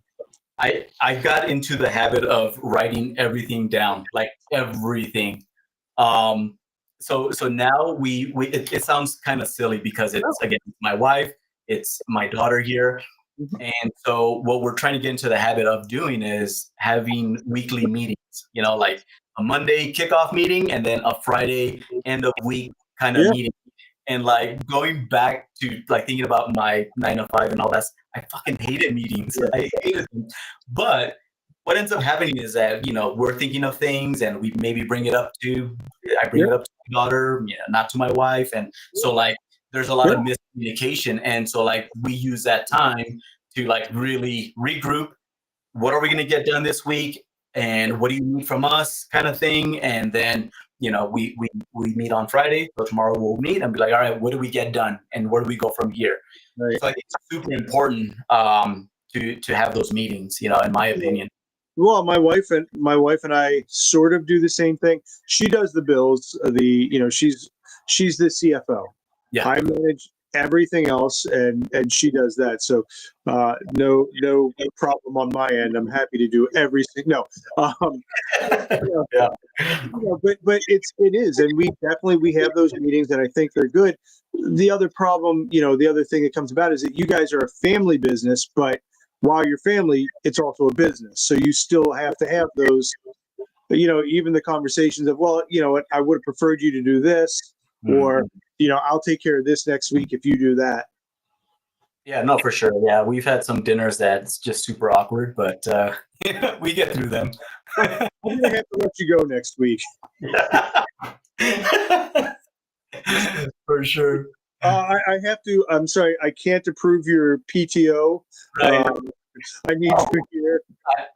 Speaker 2: I got into the habit of writing everything down, like everything. So now it sounds kind of silly because it's again my wife, it's my daughter here, and so what we're trying to get into the habit of doing is having weekly meetings. Like a Monday kickoff meeting and then a Friday end of week kind of meeting. And like going back to like thinking about my 9 to 5 and all that, I fucking hated meetings. I hated them. But what ends up happening is that, we're thinking of things and we maybe I bring it up to my daughter, not to my wife. And so like there's a lot of miscommunication. And so like we use that time to like really regroup. What are we going to get done this week? And what do you need from us, kind of thing? And then we meet on Friday, so tomorrow we'll meet and be like, all right, what do we get done and where do we go from here?
Speaker 1: Right.
Speaker 2: So I think it's super important to have those meetings, in my opinion.
Speaker 1: Well, my wife and I sort of do the same thing. She does the bills. She's the CFO.
Speaker 2: Yeah.
Speaker 1: I manage everything else, and she does that. So no problem on my end. I'm happy to do everything. No,
Speaker 2: Yeah.
Speaker 1: but it is, and we have those meetings, and I think they're good. The other problem, the other thing that comes about is that you guys are a family business, but while you're family, it's also a business. So you still have to have those, even the conversations of, well, I would have preferred you to do this, or I'll take care of this next week if you do that.
Speaker 2: Yeah, no, for sure. Yeah, we've had some dinners that's just super awkward, but we get through them.
Speaker 1: I'm gonna have to let you go next week.
Speaker 2: For sure.
Speaker 1: I have to. I'm sorry, I can't approve your PTO.
Speaker 2: Right.
Speaker 1: I need you here.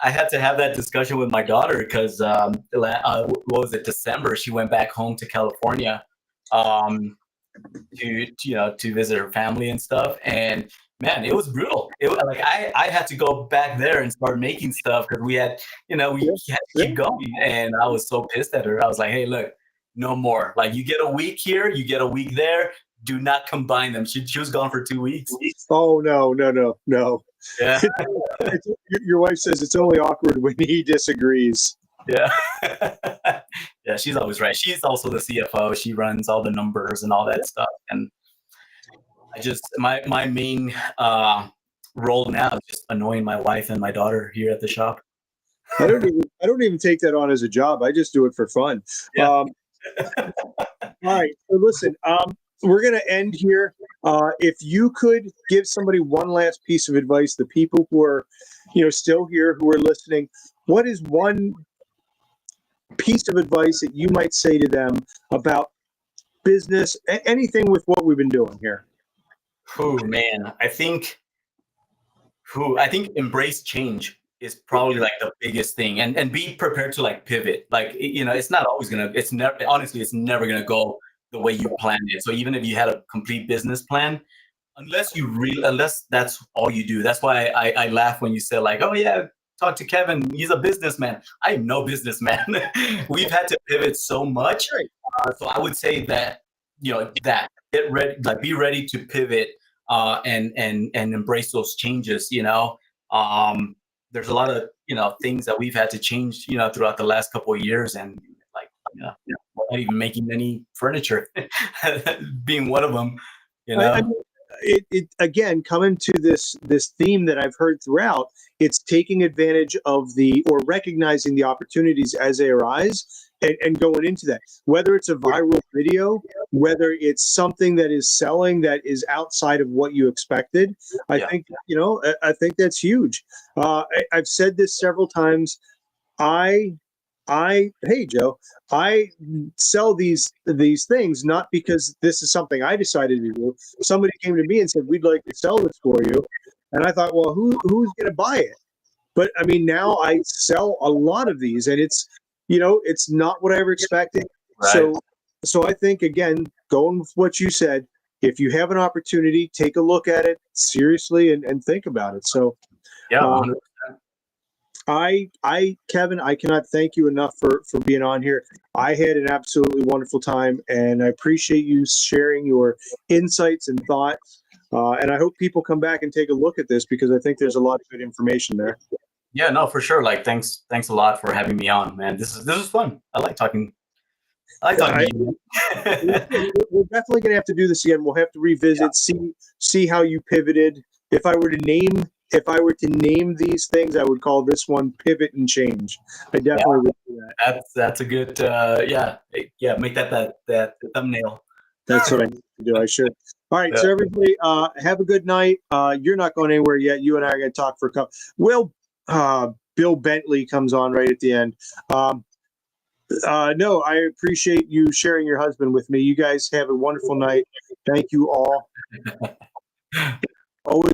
Speaker 2: I had to have that discussion with my daughter because what was it, December? She went back home to California to visit her family and stuff. And man, it was brutal. It was like I had to go back there and start making stuff because we had to keep going. And I was so pissed at her. I was like, hey, look, no more. Like you get a week here, you get a week there. Do not combine them. She was gone for 2 weeks.
Speaker 1: Oh no.
Speaker 2: Yeah.
Speaker 1: Your wife says it's only awkward when he disagrees.
Speaker 2: Yeah. Yeah, she's always right. She's also the CFO. She runs all the numbers and all that stuff. And I just my main role now is just annoying my wife and my daughter here at the shop.
Speaker 1: I don't even take that on as a job. I just do it for fun.
Speaker 2: Yeah.
Speaker 1: All right. So listen, we're going to end here. If you could give somebody one last piece of advice, the people who are, still here, who are listening, what is one piece of advice that you might say to them about business, anything with what we've been doing here?
Speaker 2: Oh man, I think embrace change is probably like the biggest thing, and be prepared to like pivot. Like it's not always gonna. It's never honestly, it's never gonna go the way you planned it. So even if you had a complete business plan, unless that's all you do. That's why I laugh when you say like, oh yeah, talk to Kevin. He's a businessman. I am no businessman. We've had to pivot so much. So I would say that that get ready, like be ready to pivot and embrace those changes. There's a lot of things that we've had to change throughout the last couple of years, and like we're not even making any furniture, being one of them.
Speaker 1: I mean, it again coming to this theme that I've heard throughout. It's taking advantage of or recognizing the opportunities as they arise and going into that. Whether it's a viral video, whether it's something that is selling that is outside of what you expected, I think that's huge. I've said this several times. Hey Joe, I sell these things not because this is something I decided to do. Somebody came to me and said, we'd like to sell this for you. And I thought, well, who's going to buy it? But I mean, now I sell a lot of these, and it's not what I ever expected.
Speaker 2: Right.
Speaker 1: So I think, again, going with what you said, if you have an opportunity, take a look at it seriously and think about it. So
Speaker 2: Yeah.
Speaker 1: Kevin, I cannot thank you enough for being on here. I had an absolutely wonderful time, and I appreciate you sharing your insights and thoughts. And I hope people come back and take a look at this, because I think there's a lot of good information there.
Speaker 2: Yeah, no, for sure. Like, thanks a lot for having me on, man. This is fun. I like talking to you.
Speaker 1: We're definitely going to have to do this again. We'll have to revisit, see how you pivoted. If I were to name these things, I would call this one Pivot and Change. I definitely would do that.
Speaker 2: That's a good make that thumbnail.
Speaker 1: That's what I need to do. I should. All right, so everybody, have a good night. You're not going anywhere yet. You and I are going to talk for a couple. Bill Bentley comes on right at the end. No, I appreciate you sharing your husband with me. You guys have a wonderful night. Thank you all. Always